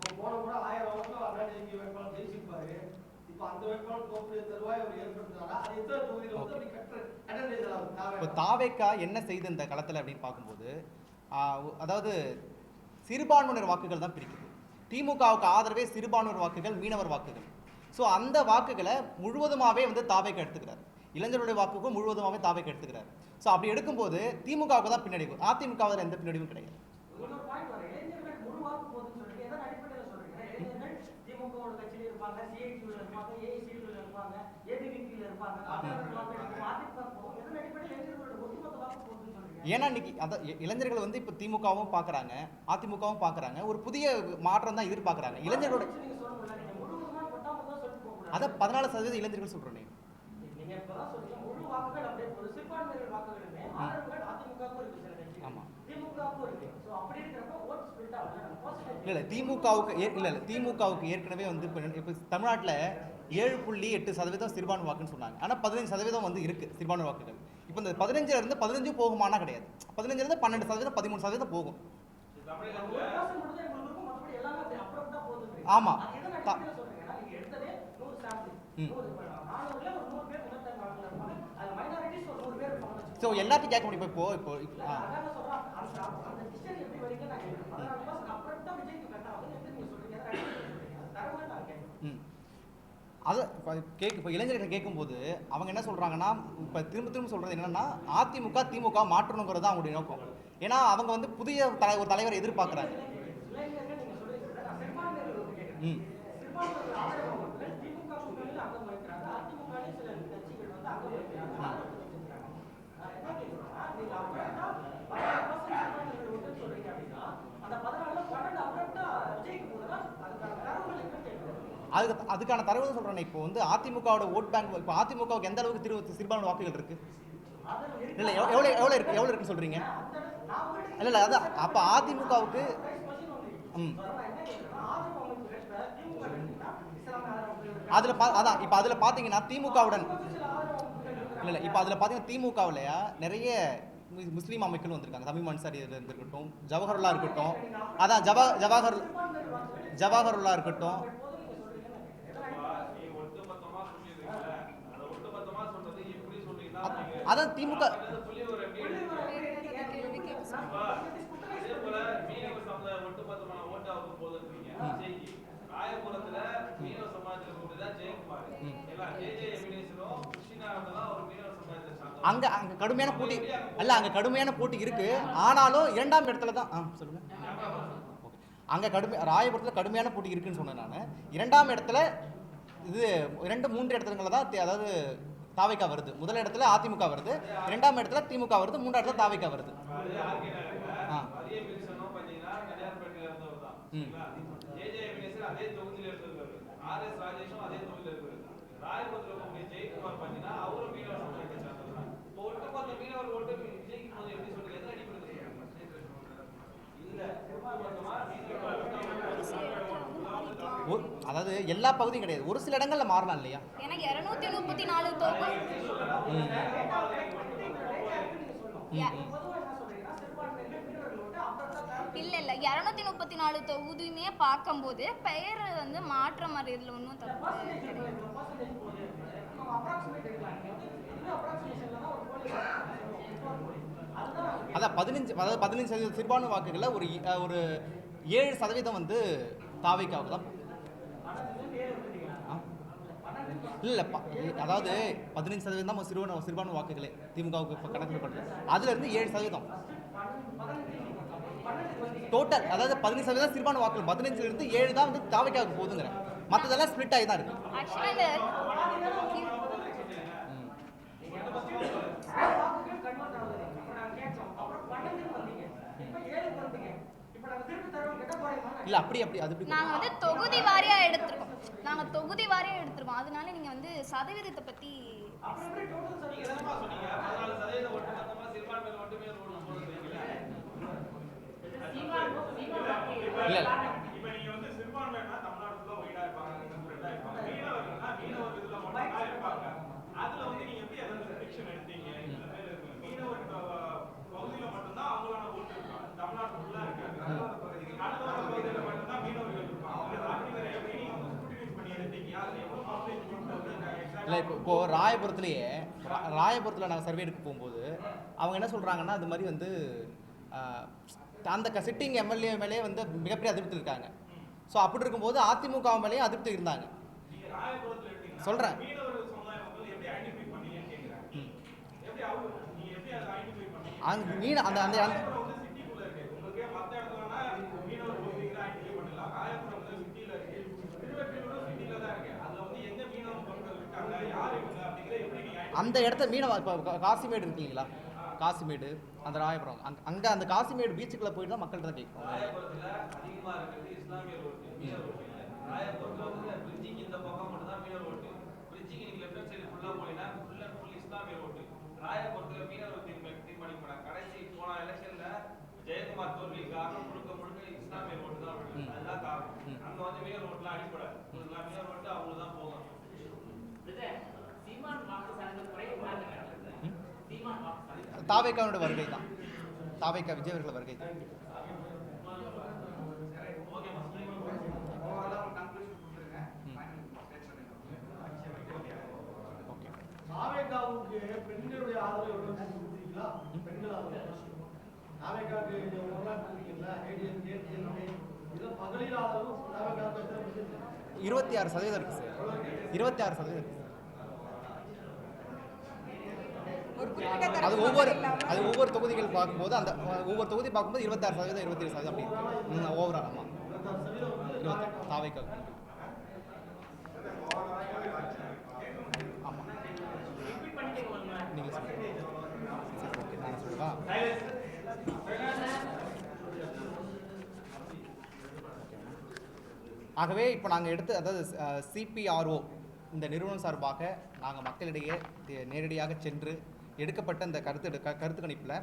A: இப்போ தாவேக்கா என்ன செய்து இந்த களத்தில் அப்படின்னு பார்க்கும்போது அதாவது சிறுபான்மையினர் வாக்குகள் தான் பிரிக்குது. திமுகவுக்கு ஆதரவே சிறுபான்மையினர் வாக்குகள், மீனவர் வாக்குகள். ஸோ அந்த வாக்குகளை முழுவதுமாகவே வந்து தாவேக்கா எடுத்துக்கிறார். இளைஞருடைய வாக்குகள் முழுவதுமாகவே தாவேக்கா எடுத்துக்கிறார். ஸோ அப்படி எடுக்கும்போது திமுகவுக்கு தான் பின்னடைவு, அதிமுகவில் எந்த பின்னடைவும் கிடையாது. ஏன்னா இன்னைக்கு அதான் இளைஞர்கள் வந்து இப்போ திமுகவும் பார்க்குறாங்க, அதிமுகவும் பார்க்குறாங்க. ஒரு புதிய மாற்றம் தான் எதிர்பார்க்குறாங்க இளைஞர்களோட. அதான் 14% இளைஞர்கள் சொல்கிறேன். ஆமாம் இல்லை திமுகவுக்கு ஏற்கனவே வந்து இப்போ தமிழ்நாட்டில் 7.8% சிறுபான்மை வாக்குன்னு சொன்னாங்க. ஆனால் 15% வந்து இருக்குது சிறுபான்மை வாக்குகள். இப்போ இந்த 15 15 போகுமானா கிடையாது. 15 12%, 13% போகும். ஆமாம் ஸோ எல்லாத்தையும் கேட்க முடியும். இப்போ அதை இப்போ இளைஞர்கள் கேட்கும்போது அவங்க என்ன சொல்கிறாங்கன்னா, இப்போ திரும்ப சொல்கிறது என்னென்னா அதிமுக திமுக மாற்றணுங்கிறது தான் அவங்களுடைய நோக்கம். ஏன்னா அவங்க வந்து புதிய ஒரு தலைவரை எதிர்பார்க்குறாங்க. அதுக்கான தரவு சொல்றேன். இப்போ வந்து அதிமுகவோட ஓட் பேங்க், இப்போ அதிமுகவுக்கு எந்த அளவுக்கு சிறுபான்மை வாக்குகள் இருக்கு? இல்லை எவ்வளோ இருக்குன்னு சொல்றீங்க? இல்லை அதான் அப்போ அதிமுகவுக்கு அதான் இப்போ அதில் பார்த்தீங்கன்னா திமுகவுடன் இல்லை இப்போ அதில் பார்த்தீங்கன்னா திமுகவிலையா நிறைய முஸ்லீம் அமைப்புகள் வந்திருக்காங்க. தமிழ் அன்சாரி இருக்கட்டும், ஜவஹர்லா இருக்கட்டும், அதான் ஜவஹர்லா இருக்கட்டும். அதான் திமுக அங்க கடுமையான போட்டி அல்ல, அங்க கடுமையான போட்டி இருக்கு. ஆனாலும் 2ஆம் இடத்துல தான் சொல்லுங்க. அங்க ராயபுரத்தில் கடுமையான போட்டி இருக்குன்னு சொன்னேன் நான். 2ஆம் இடத்துல இது 2-3 இடத்துல தான் அதாவது தாவேக்கா வருது. முதல் இடத்துல அதிமுக வருது, 2ஆம் இடத்துல திமுக வருது, 3ஆம் இடத்துல தாவேக்கா வருது. அதாவது எல்லா பகுதியும் கிடையாது, ஒரு சில இடங்கள்ல மாறலாம் இல்லையா?
B: எனக்கு 234 தொகுதி இல்ல 234 தொகுதியுமே பார்க்கும்போது பெயர் வந்து மாற்றம் அறியறதுல ஒன்றும் தப்பு கிடையாது.
A: அதான் 15% சிறுபான்மை வாக்குகள்ல ஒரு 7% வந்து தாவேக்காவுக்கு தான். இல்லை அதாவது 15% தான் சிறுபான்மை வாக்குகளே திமுகவுக்கு இப்போ கணக்கு பண்ணுறது. அதுல இருந்து 7%. டோட்டல் அதாவது 15% சிறுபான்மை வாக்குகள் 15லிருந்து 7 தான் வந்து தாவைக்காவுக்கு போகுதுங்கிறேன். மற்றதெல்லாம் ஸ்ப்ளிட் ஆகி தான் இருக்கு.
B: ஆக்சுவலி
A: இல்ல அப்படி அது எப்படி
B: நாங்க வந்து தொகுதி வாரியா எடுத்திருக்கோம். அதனால நீங்க வந்து சதவீதத்தை பத்தி
A: இல்ல இல்லை இப்போ ராயபுரத்தில் நாங்கள் சர்வே எடுக்க போகும்போது அவங்க என்ன சொல்கிறாங்கன்னா அது மாதிரி வந்து அந்த சிட்டிங் எம்எல்ஏ மேலேயே வந்து மிகப்பெரிய அதிருப்தி இருக்காங்க. ஸோ அப்படி இருக்கும்போது அதிமுக மேலேயும் அதிருப்தி இருந்தாங்க. சொல்கிறேன் அங்கே மீன் அந்த அந்த அந்த இடத்த மீனவ இப்போ காசிமேடு இருக்கு இல்லைங்களா, காசிமேடு அந்த ராயபுரம் அங்கே அந்த காசிமேடு பீச்சுக்குள்ளே போயிட்டு தான் மக்கள்கிட்ட கேட்கணும்.
D: ஜெயக்குமார் தோல்வி காரணம் முழுக்க இஸ்லாமிய ஓட்டு தான். அதுதான் காரணம். அங்க வந்து மீனவர் ஓட்டுலாம் அடிப்படாது. மீனவர் ஓட்டு அவங்க தான் போகும்.
A: தாவேக்காவோட வருகை தான், தாவேக்கா விஜய் அவர்கள் வருகை தான்.
E: தாவேக்காவுக்கு பெண்களுடைய ஆதரவு எவ்வளவு கொடுத்தீங்களா? பெண்கள் ஆதரவு தாவேக்காவுக்கு மகளிர் ஆதரவு
A: 26% இருக்கு சார். 26% இருக்கு. அது ஒவ்வொரு தொகுதிகள் பார்க்கும்போது அந்த ஒவ்வொரு தொகுதி பார்க்கும்போது 26%, 27% அப்படி ஓவரால். ஆமாம், தாவேக்கா. ஆமாம், நீங்கள் சொல்லுங்கள். ஓகே, நான் சொல்லவா? ஆகவே இப்போ நாங்கள் எடுத்து அதாவது சிபிஆர்ஓ இந்த நிறுவனம் சார்பாக நாங்கள் மக்களிடையே நேரடியாக சென்று எடுக்கப்பட்ட இந்த கருத்து கணிப்பில்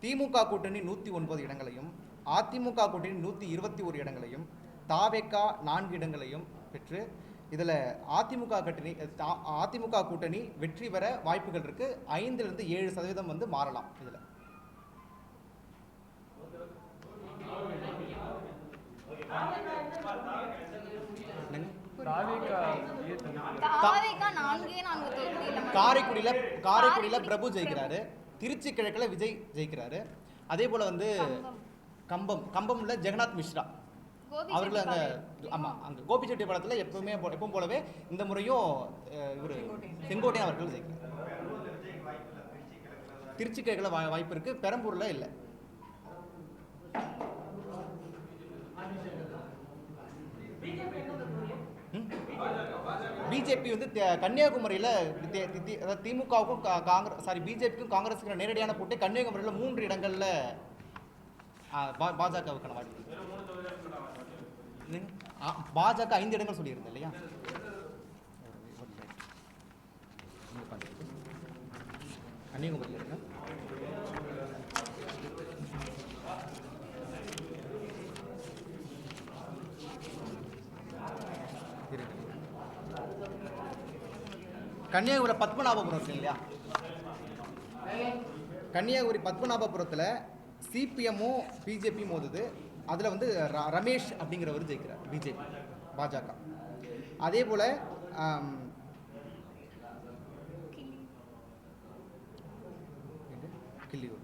A: திமுக கூட்டணி 109 இடங்களையும், அதிமுக கூட்டணி 121 இடங்களையும், தாவேக்கா 4 இடங்களையும் பெற்று இதில் அதிமுக கூட்டணி வெற்றி பெற வாய்ப்புகள் இருக்குது. 5லிருந்து 7% வந்து மாறலாம். இதில் காரைக்குடியில பிரபு ஜெயிக்கிறாரு, திருச்சி கிழக்கில் விஜய் ஜெயிக்கிறாரு. அதே போல வந்து கம்பம்ல ஜெகநாத் மிஸ்ரா அவர்கள் அங்கே, ஆமாம், அங்கே கோபிச்செட்டிப்பாளையத்தில் எப்பவும் போலவே இந்த முறையும் இவர் செங்கோட்டையன் அவர்கள் ஜெயிக்கிறார். திருச்சி கிழக்கில் வாய்ப்பு இருக்கு, பெரம்பூர்ல இல்லை. பிஜேபி வந்து கன்னியாகுமரியில் திமுகவுக்கும் பிஜேபிக்கும் காங்கிரஸுக்கும் நேரடியான போட்டி. கன்னியாகுமரியில் 3 இடங்களில் பாஜகவுக்கான வாய்ப்பு. பாஜக 5 இடங்கள் சொல்லியிருந்தேன் இல்லையா? கன்னியாகுமரியில் இருங்க. கன்னியாகுமரி பத்மநாபபுரம் இருக்கு இல்லையா? கன்னியாகுமரி பத்மநாபபுரத்தில் சிபிஎம்மும் பிஜேபியும் மோதுது. அதில் வந்து ரமேஷ் அப்படிங்கிறவர் ஜெயிக்கிறார், பிஜேபி பாஜக. அதே போல் கிள்ளியூர்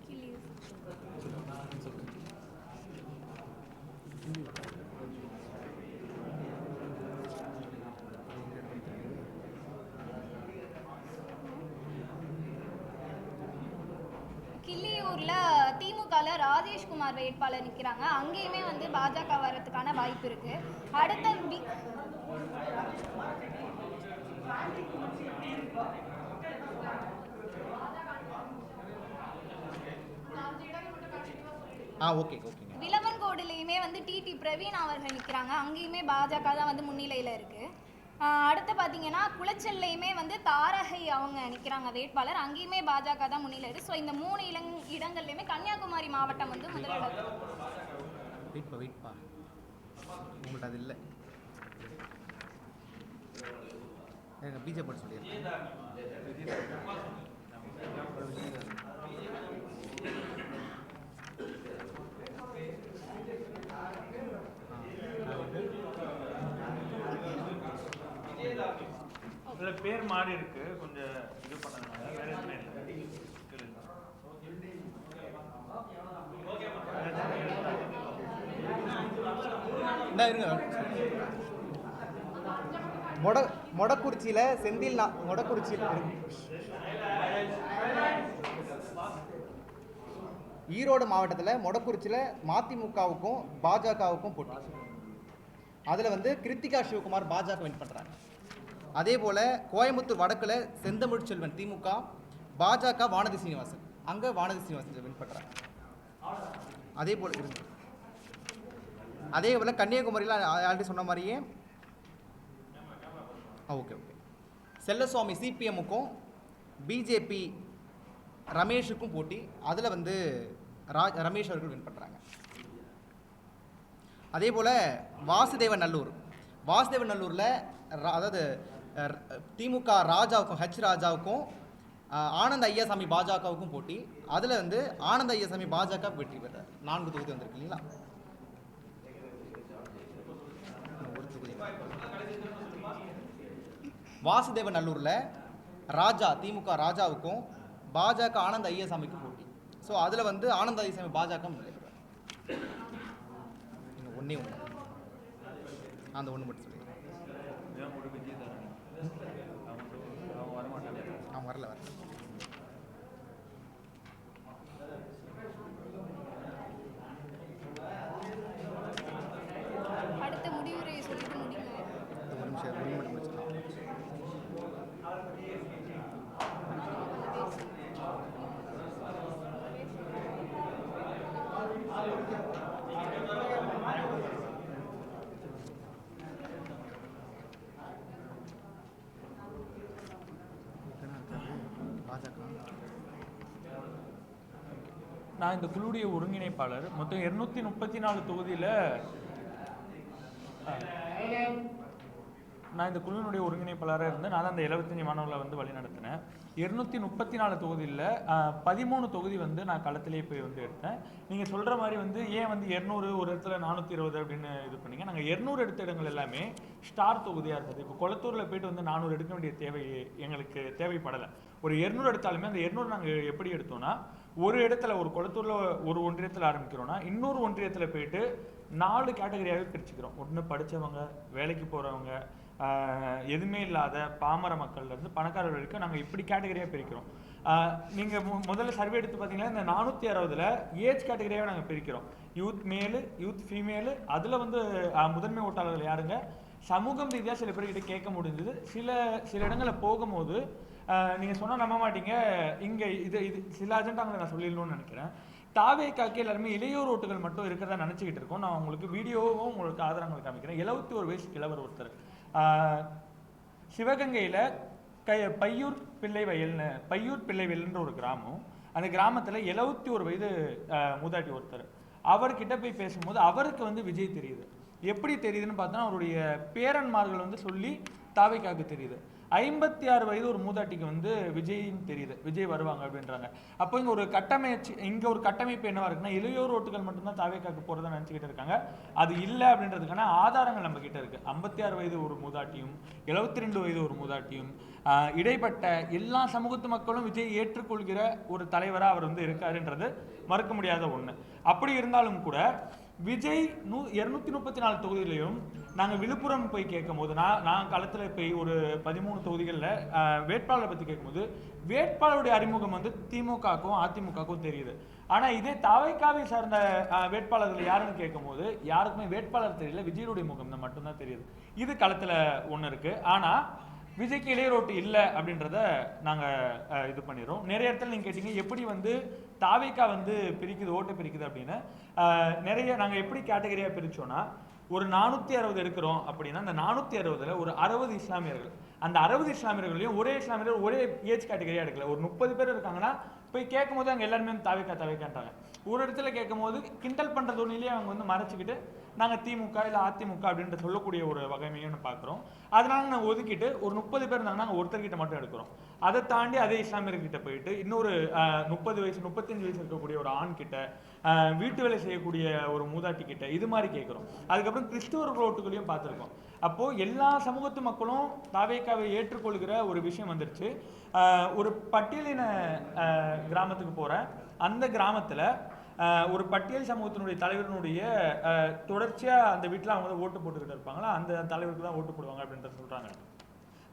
B: கிள்ளியூர்ல திமுகல ராஜேஷ்குமார் வேட்பாளர் நிற்கிறாங்க. அங்கேயுமே வந்து பாஜக வரதுக்கான வாய்ப்பு இருக்கு. அடுத்த
A: ஓகேங்க.
B: விளவன்கோடுலையுமே வந்து டிடி பிரவீன் அவர்கள் நிற்கிறாங்க. அங்கேயுமே பாஜக தான் வந்து முன்னிலையில் இருக்கு. அடுத்து பார்த்தீங்கன்னா குளச்சல்லையுமே வந்து தாரகை அவங்க நிற்கிறாங்க வேட்பாளர். அங்கேயுமே பாஜக தான் முன்னிலை இருக்கு. ஸோ இந்த 3 இடங்கள்லையுமே கன்னியாகுமரி மாவட்டம் வந்து முதலிடம்.
A: வெயிட்பா உங்கள்கிட்ட அது இல்லை. பிஜேபி சொல்லிடுறேன்.
F: இதில் பேர் மாறி இருக்கு, கொஞ்சம் இது பண்ணதுனால வேற எதுவுமே இல்லை.
A: மொடக்குறிச்சியில் செந்தில் மொடக்குறிச்சியில் ஈரோடு மாவட்டத்தில் மொடக்குறிச்சியில் மதிமுகவுக்கும் பாஜகவுக்கும் போட்டி. அதில் வந்து கிருத்திகா சிவகுமார் பாஜக வின் பண்ணுறாங்க. அதே போல் கோயம்புத்தூர் வடக்கில் செந்தமிழ் செல்வன் திமுக, பாஜக வானதி சீனிவாசன், அங்கே வானதி சீனிவாசன் வின் பண்ணுறாங்க. அதே போல் இருக்கு. அதே போல் கன்னியாகுமரியில் ஆல்ரெடி சொன்ன மாதிரியே ஓகே செல்லசுவாமி சிபிஎம்முக்கும் பிஜேபி ரமேஷுக்கும் போட்டி. அதில் வந்து ரமேஷ் அவர்கள் வின் பண்ணுறாங்க. அதே போல் வாசுதேவன் நல்லூரில் அதாவது திமுக ராஜாவுக்கும் ராஜாவுக்கும் ஆனந்த் ஐயாசாமி பாஜகவுக்கும் போட்டி. அதில் வந்து ஆனந்த் ஐயாசாமி பாஜக வெற்றி பெறார். 4 தொகுதி வந்திருக்கு இல்லைங்களா? வாசுதேவன் நல்லூரில் ராஜா திமுக ராஜாவுக்கும் பாஜக ஆனந்த் ஐயாசாமிக்கும் போட்டி. ஸோ அதில் வந்து ஆனந்த் ஐயாசாமி பாஜக நிலைபெறார். ஒன்றே ஒன்று, அந்த ஒன்று மட்டும் சொல்லி அவன் வரல.
B: அடுத்த முடிவுரை சொல்லிட்டு முடியுங்க.
A: ஒரு நிமிஷம் மட்டும் முடிச்சிடலாம்.
F: நான் இந்த குழுவுடைய ஒருங்கிணைப்பாளர். மொத்தம் 234 தொகுதியில் நான் இந்த குழுவினுடைய ஒருங்கிணைப்பாளராக இருந்தேன். நான் அந்த 75 மாணவர்களை வந்து வழி நடத்தினேன். 234 தொகுதியில் 13 தொகுதி வந்து நான் களத்திலேயே போய் வந்து எடுத்தேன். நீங்கள் சொல்கிற மாதிரி வந்து ஏன் வந்து 200 ஒரு இடத்துல 420 அப்படின்னு இது பண்ணீங்க. நாங்கள் 200 எடுத்த இடங்கள் எல்லாமே ஸ்டார் தொகுதியாக இருந்தது. இப்போ கொளத்தூரில் போயிட்டு வந்து 400 எடுக்க வேண்டிய எங்களுக்கு தேவைப்படலை. ஒரு 200 எடுத்தாலுமே அந்த 200 நாங்கள் எப்படி எடுத்தோம்னா, ஒரு இடத்துல ஒரு கொளத்தூரில் ஒரு ஒன்றியத்தில் ஆரம்பிக்கிறோன்னா இன்னொரு ஒன்றியத்தில் போயிட்டு 4 கேட்டகரியாகவே பிரிச்சுக்கிறோம். ஒன்று படித்தவங்க, வேலைக்கு போகிறவங்க, எதுவுமே இல்லாத பாமர மக்கள்லேருந்து பணக்காரர்கள் வரைக்கும் நாங்கள் இப்படி கேட்டகரியாக பிரிக்கிறோம். நீங்கள் முதல்ல சர்வே எடுத்து பார்த்தீங்கன்னா இந்த 460ல் ஏஜ் கேட்டகரியாகவே நாங்கள் பிரிக்கிறோம். யூத் மேலு, யூத் ஃபீமேலு. அதில் வந்து முதன்மை ஓட்டாளர்கள் யாருங்க, சமூகம் ரீதியாக சில பேர்கிட்ட கேட்க முடிஞ்சது. சில இடங்களில் போகும்போது நீங்கள் சொன்னால் நம்ப மாட்டீங்க. இங்கே இது சில அஜெண்டாங்களை நான் சொல்லிடணும்னு நினைக்கிறேன். தாவேக்காக்கு எல்லாருமே இளையோர் ஓட்டுகள் மட்டும் இருக்கிறதா நினச்சிக்கிட்டு இருக்கோம். நான் உங்களுக்கு வீடியோவும் உங்களுக்கு ஆதாரங்கள் காமிக்கிறேன். 71 வயசு கிழவர் ஒருத்தர் சிவகங்கையில் பையூர் பிள்ளைவயல்ன்ற ஒரு கிராமம். அந்த கிராமத்தில் 71 வயது மூதாட்டி ஒருத்தர். அவர்கிட்ட போய் பேசும்போது அவருக்கு வந்து விஜய் தெரியுது. எப்படி தெரியுதுன்னு பார்த்தோன்னா அவருடைய பேரன்மார்கள் வந்து சொல்லி தாவேக்காக்கு தெரியுது. 56 வயது ஒரு மூதாட்டிக்கு வந்து விஜயின்னு தெரியுது, விஜய் வருவாங்க அப்படின்றாங்க. அப்போ இங்கே ஒரு கட்டமைப்பு என்னவா இருக்குன்னா, இளையோர் ஓட்டுகள் மட்டும்தான் தாவேக்காக்கு போகிறதா நினச்சிக்கிட்டு இருக்காங்க. அது இல்லை அப்படின்றதுக்கான ஆதாரங்கள் நம்ம கிட்ட இருக்கு. 56 வயது ஒரு மூதாட்டியும் 72 வயது ஒரு மூதாட்டியும் இடைப்பட்ட எல்லா சமூகத்து மக்களும் விஜய் ஏற்றுக்கொள்கிற ஒரு தலைவராக அவர் வந்து இருக்காருன்றது மறுக்க முடியாத ஒன்று. அப்படி இருந்தாலும் கூட விஜய் 234 தொகுதியிலையும் நாங்கள் விழுப்புரம் போய் கேட்கும் போது நான் களத்தில் போய் ஒரு 13 தொகுதிகளில் வேட்பாளரை பற்றி கேட்கும்போது வேட்பாளருடைய அறிமுகம் வந்து திமுகவுக்கும் அதிமுகவுக்கும் தெரியுது. ஆனால் இதே தாவைக்காவை சார்ந்த வேட்பாளர்கள் யாருன்னு கேட்கும்போது யாருக்குமே வேட்பாளர் தெரியல, விஜயனுடைய முகம் தான் மட்டும்தான் தெரியுது. இது களத்தில் ஒன்று இருக்குது. ஆனால் விஜய்க்கு இளையரோட்டு இல்லை அப்படின்றத நாங்கள் இது பண்ணிடுறோம். நிறைய இடத்துல நீங்கள் கேட்டீங்க எப்படி வந்து தாவேக்கா வந்து பிரிக்குது, ஓட்டு பிரிக்குது அப்படின்னு. நிறைய நாங்கள் எப்படி கேட்டகரியாக பிரித்தோன்னா, ஒரு 460 இருக்கிறோம் அப்படின்னா அந்த 460ல் ஒரு 60 இஸ்லாமியர்கள், அந்த 60 இஸ்லாமியர்களையும் ஒரே இஸ்லாமியர்கள் ஒரே ஏஜ் கேட்டகரியாக எடுக்கல. ஒரு 30 பேர் இருக்காங்கன்னா போய் கேட்கும் போது அங்கே எல்லாருமே தாவேக்கான்றாங்க. ஒரு இடத்துல கேட்கும் போது கிண்டல் பண்ணுற தொழிலே அவங்க வந்து மறைச்சிக்கிட்டு நாங்கள் திமுக இல்லை அதிமுக அப்படின்ற சொல்லக்கூடிய ஒரு வகைமையும் பார்க்குறோம். அதனால நாங்கள் ஒதுக்கிட்டு ஒரு 30 பேர் இருந்தாங்கன்னா நாங்கள் ஒருத்தர்கிட்ட மட்டும் எடுக்கிறோம். அதை தாண்டி அதே இஸ்லாமியர்கிட்ட போயிட்டு இன்னொரு 30 வயசு 35 வயசு இருக்கக்கூடிய ஒரு ஆண் கிட்ட, வீட்டு வேலை செய்யக்கூடிய ஒரு மூதாட்டி கிட்ட, இது மாதிரி கேட்குறோம். அதுக்கப்புறம் கிறிஸ்துவர்கள் ஓட்டுகளையும் பார்த்துருக்கோம். அப்போது எல்லா சமூகத்து மக்களும் தாவேக்காவை ஏற்றுக்கொள்கிற ஒரு விஷயம் வந்துருச்சு. ஒரு பட்டியலின கிராமத்துக்கு போகிறேன். அந்த கிராமத்தில் ஒரு பட்டியல் சமூகத்தினுடைய தலைவரினுடைய தொடர்ச்சியாக அந்த வீட்டில் அவங்க ஓட்டு போட்டுக்கிட்டு இருப்பாங்களா, அந்த தலைவருக்கு தான் ஓட்டு போடுவாங்க அப்படின்றத சொல்கிறாங்க.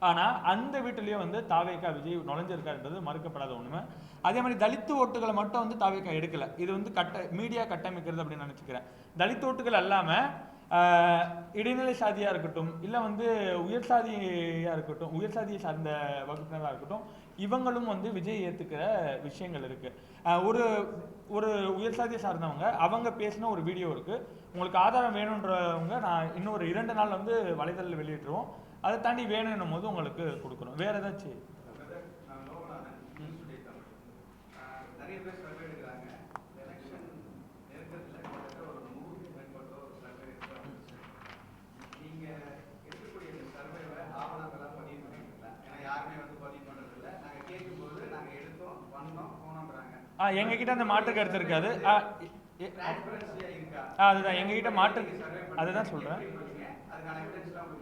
F: ஆனால் அந்த வீட்டிலேயே வந்து தாவேக்கா விஜய் நுழைஞ்சிருக்காருன்றது மறுக்கப்படாத ஒன்றுமே. அதே மாதிரி தலித்து ஓட்டுகளை மட்டும் வந்து தாவேக்கா எடுக்கலை. இது வந்து மீடியா கட்டமைக்கிறது அப்படின்னு நினச்சிக்கிறேன். தலித்து ஓட்டுகள் இல்லாமல் இடைநிலை சாதியாக இருக்கட்டும், இல்லை வந்து உயர் சாதியாக இருக்கட்டும், உயர் சாதியை சார்ந்த வகுப்பினராக இருக்கட்டும், இவங்களும் வந்து விஜய் ஏற்றுக்கிற விஷயங்கள் இருக்குது. ஒரு ஒரு உயர் சாதியை சார்ந்தவங்க அவங்க பேசின ஒரு வீடியோ இருக்குது. உங்களுக்கு ஆதாரம் வேணுன்றவங்க நான் இன்னொரு 2 நாள் வந்து வலைதளத்தில் வெளியிட்டுருவோம். அதை தாண்டி வேணும்னும் போது உங்களுக்கு கொடுக்குறோம். வேறு ஏதாச்சும்
G: நிறைய பேர் சர்வே எடுக்கிறாங்க. எலெக்ஷன் நெருக்கத்தில் ஒரு 100 மேற்பட்டோர் சர்வே எடுக்கிறாங்க. நீங்கள் எடுக்கக்கூடிய இந்த சர்வேவை ஆவணங்களாக பதிவு பண்ணிக்கலாம். ஏன்னா யாருமே வந்து பதிவு பண்ணுறதில்ல. நாங்கள் கேட்கும்போது நாங்கள் எடுத்தோம், வந்தோம், போனோம்ன்றாங்க.
F: எங்ககிட்ட அந்த மாற்று கருத்து இருக்காது.
G: டிரான்ஸ்பரன்சியாக இருக்கா?
F: அதுதான் எங்ககிட்ட மாற்று, அதுதான் சொல்கிறேன்.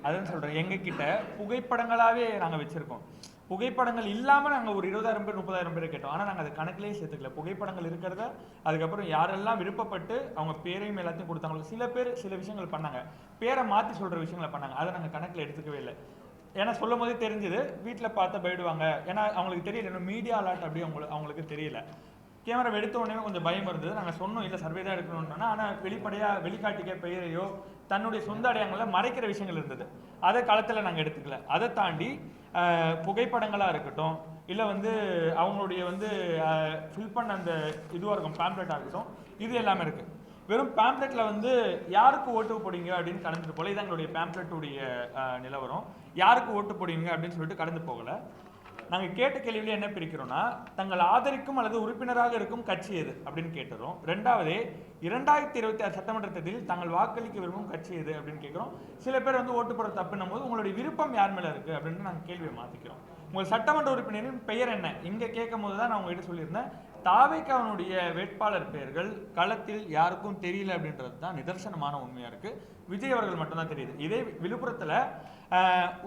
F: அதுதான் சொல்கிறேன். எங்ககிட்ட புகைப்படங்களாகவே நாங்கள் வச்சுருக்கோம். புகைப்படங்கள் இல்லாமல் நாங்கள் ஒரு 20,000 பேர் 30,000 பேர் கேட்டோம். ஆனால் நாங்கள் அதை கணக்கிலேயே சேர்த்துக்கல. புகைப்படங்கள் இருக்கிறத அதுக்கப்புறம் யாரெல்லாம் விருப்பப்பட்டு அவங்க பேரையும் எல்லாத்தையும் கொடுத்தாங்களோ, சில பேர் சில விஷயங்கள் பண்ணாங்க, பேரை மாற்றி சொல்கிற விஷயங்களை பண்ணாங்க. அதை நாங்கள் கணக்கில் எடுத்துக்கவே இல்லை. ஏன்னா சொல்லும் போதே தெரிஞ்சுது வீட்டில் பார்த்தா போயிடுவாங்க. ஏன்னா அவங்களுக்கு தெரியல, இன்னும் மீடியா அலாட் அப்படி அவங்களுக்கு தெரியல. கேமரா எடுத்த உடனே கொஞ்சம் பயம் இருந்தது. நாங்கள் சொன்னோம் இல்லை சர்வே தான் எடுக்கணும்னா, ஆனால் வெளிப்படையாக வெளிக்காட்டிக்க பெயரையோ தன்னுடைய சொந்த அடையாளங்களை மறைக்கிற விஷயங்கள் இருந்தது. அதை களத்தில் நாங்கள் எடுத்துக்கல. அதை தாண்டி புகைப்படங்களாக இருக்கட்டும், இல்லை வந்து அவங்களுடைய வந்து ஃபில் பண்ண அந்த இதுவாக இருக்கும் பேம்ப்ளெட்டாக இருக்கட்டும், இது எல்லாமே இருக்குது. வெறும் பேம்ப்ளெட்டில் வந்து யாருக்கு ஓட்டு போடுவீங்க அப்படின்னு கடந்துட்டு போகல. இது எங்களுடைய பேம்ப்ளெட்டுடைய நிலவரம். யாருக்கு ஓட்டு போடுவீங்க அப்படின்னு சொல்லிட்டு கடந்து போகலை. நாங்கள் கேட்ட கேள்வியில என்ன பிரிக்கிறோம்னா, தங்கள் ஆதரிக்கும் அல்லது உறுப்பினராக இருக்கும் கட்சி எது அப்படின்னு கேட்டுறோம். ரெண்டாவது 2026 சட்டமன்ற தேர்தலில் தாங்கள் வாக்களிக்க விரும்பும் கட்சி எது அப்படின்னு கேட்குறோம். சில பேர் வந்து ஓட்டு போட தப்புன்னும் போது உங்களுடைய விருப்பம் யார் மேலே இருக்குது அப்படின்னு நாங்கள் கேள்வியை மாற்றிக்கிறோம். உங்கள் சட்டமன்ற உறுப்பினரின் பெயர் என்ன இங்கே கேட்கும் போது தான் நான் உங்ககிட்ட சொல்லியிருந்தேன். தாவேக்காவினுடைய வேட்பாளர் பெயர்கள் களத்தில் யாருக்கும் தெரியல அப்படின்றது தான் நிதர்சனமான உண்மையாக இருக்குது. விஜய் அவர்கள் மட்டும்தான் தெரியுது. இதே விழுப்புரத்தில்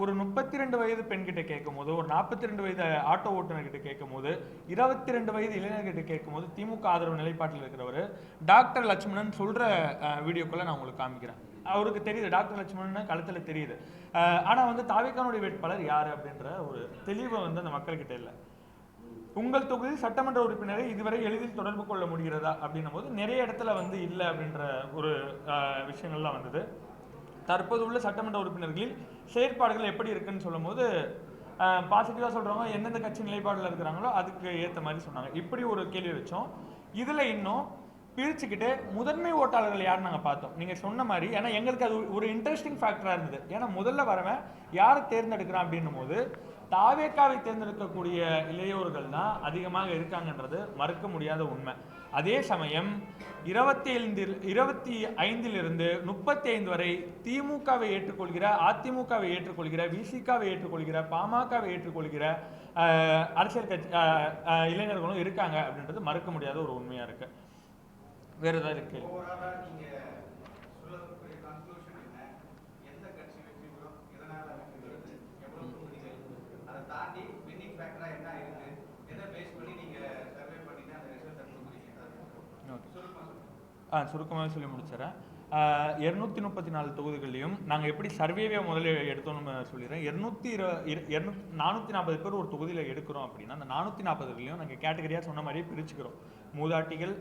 F: ஒரு 32 வயது பெண்கிட்ட கேட்கும் போது, ஒரு 42 வயது ஆட்டோ ஓட்டுநர்கிட்ட கேட்கும் போது, 22 வயது இளைஞர்கிட்ட கேட்கும் போது திமுக ஆதரவு நிலைப்பாட்டில் இருக்கிறவர் டாக்டர் லட்சுமணன் சொல்கிற வீடியோக்குள்ளே நான் உங்களுக்கு காமிக்கிறேன். அவருக்கு தெரியுது டாக்டர் லட்சுமணன் களத்தில் தெரியுது. ஆனால் வந்து தாவேக்கானுடைய வேட்பாளர் யார் அப்படின்ற ஒரு தெளிவை வந்து அந்த மக்கள்கிட்ட இல்லை. உங்கள் தொகுதி சட்டமன்ற உறுப்பினரை இதுவரை எளிதில் தொடர்பு கொள்ள முடிகிறதா அப்படின்னும் போது நிறைய இடத்துல வந்து இல்லை அப்படின்ற ஒரு விஷயங்கள்லாம் வந்தது. தற்போது உள்ள சட்டமன்ற உறுப்பினர்களில் செயற்பாடுகள் எப்படி இருக்குன்னு சொல்லும் போது பாசிட்டிவாக சொல்கிறவங்க எந்தெந்த கட்சி நிலைப்பாடில் இருக்கிறாங்களோ அதுக்கு ஏற்ற மாதிரி சொன்னாங்க. இப்படி ஒரு கேள்வி வச்சோம். இதில் இன்னும் பிரிச்சுக்கிட்டு முதன்மை ஓட்டாளர்கள் யார் நாங்கள் பார்த்தோம். நீங்கள் சொன்ன மாதிரி, ஏன்னா எங்களுக்கு அது ஒரு இன்ட்ரெஸ்டிங் ஃபேக்டராக இருந்தது. ஏன்னா முதல்ல வரவன் யாரை தேர்ந்தெடுக்கிறான் அப்படின்னும் போது தாவேக்காவை தேர்ந்தெடுக்கக்கூடிய இளையோர்கள் தான் அதிகமாக இருக்காங்கன்றது மறுக்க முடியாத உண்மை. அதே சமயம் 25 35 வரை திமுகவை ஏற்றுக்கொள்கிற, அதிமுகவை ஏற்றுக்கொள்கிற, விசிகாவை ஏற்றுக்கொள்கிற, பாமகவை ஏற்றுக்கொள்கிற அரசியல் கட்சி இளைஞர்களும் இருக்காங்க அப்படின்றது மறுக்க முடியாத ஒரு உண்மையாக இருக்கு. வேற ஏதாவது இருக்கு? சுருக்கமாக சொல்லி முடிச்சிடறேன். 234 தொகுதிகளையும் நாங்கள் எப்படி சர்வேவே முதல்ல எடுத்தோம்னு சொல்லிடுறேன். 440 பேர் ஒரு தொகுதியில் எடுக்கிறோம் அப்படின்னா அந்த 440 நாங்கள் கேட்டகரியாக சொன்ன மாதிரியே பிரிச்சுக்கிறோம். மூதாட்டிகள்,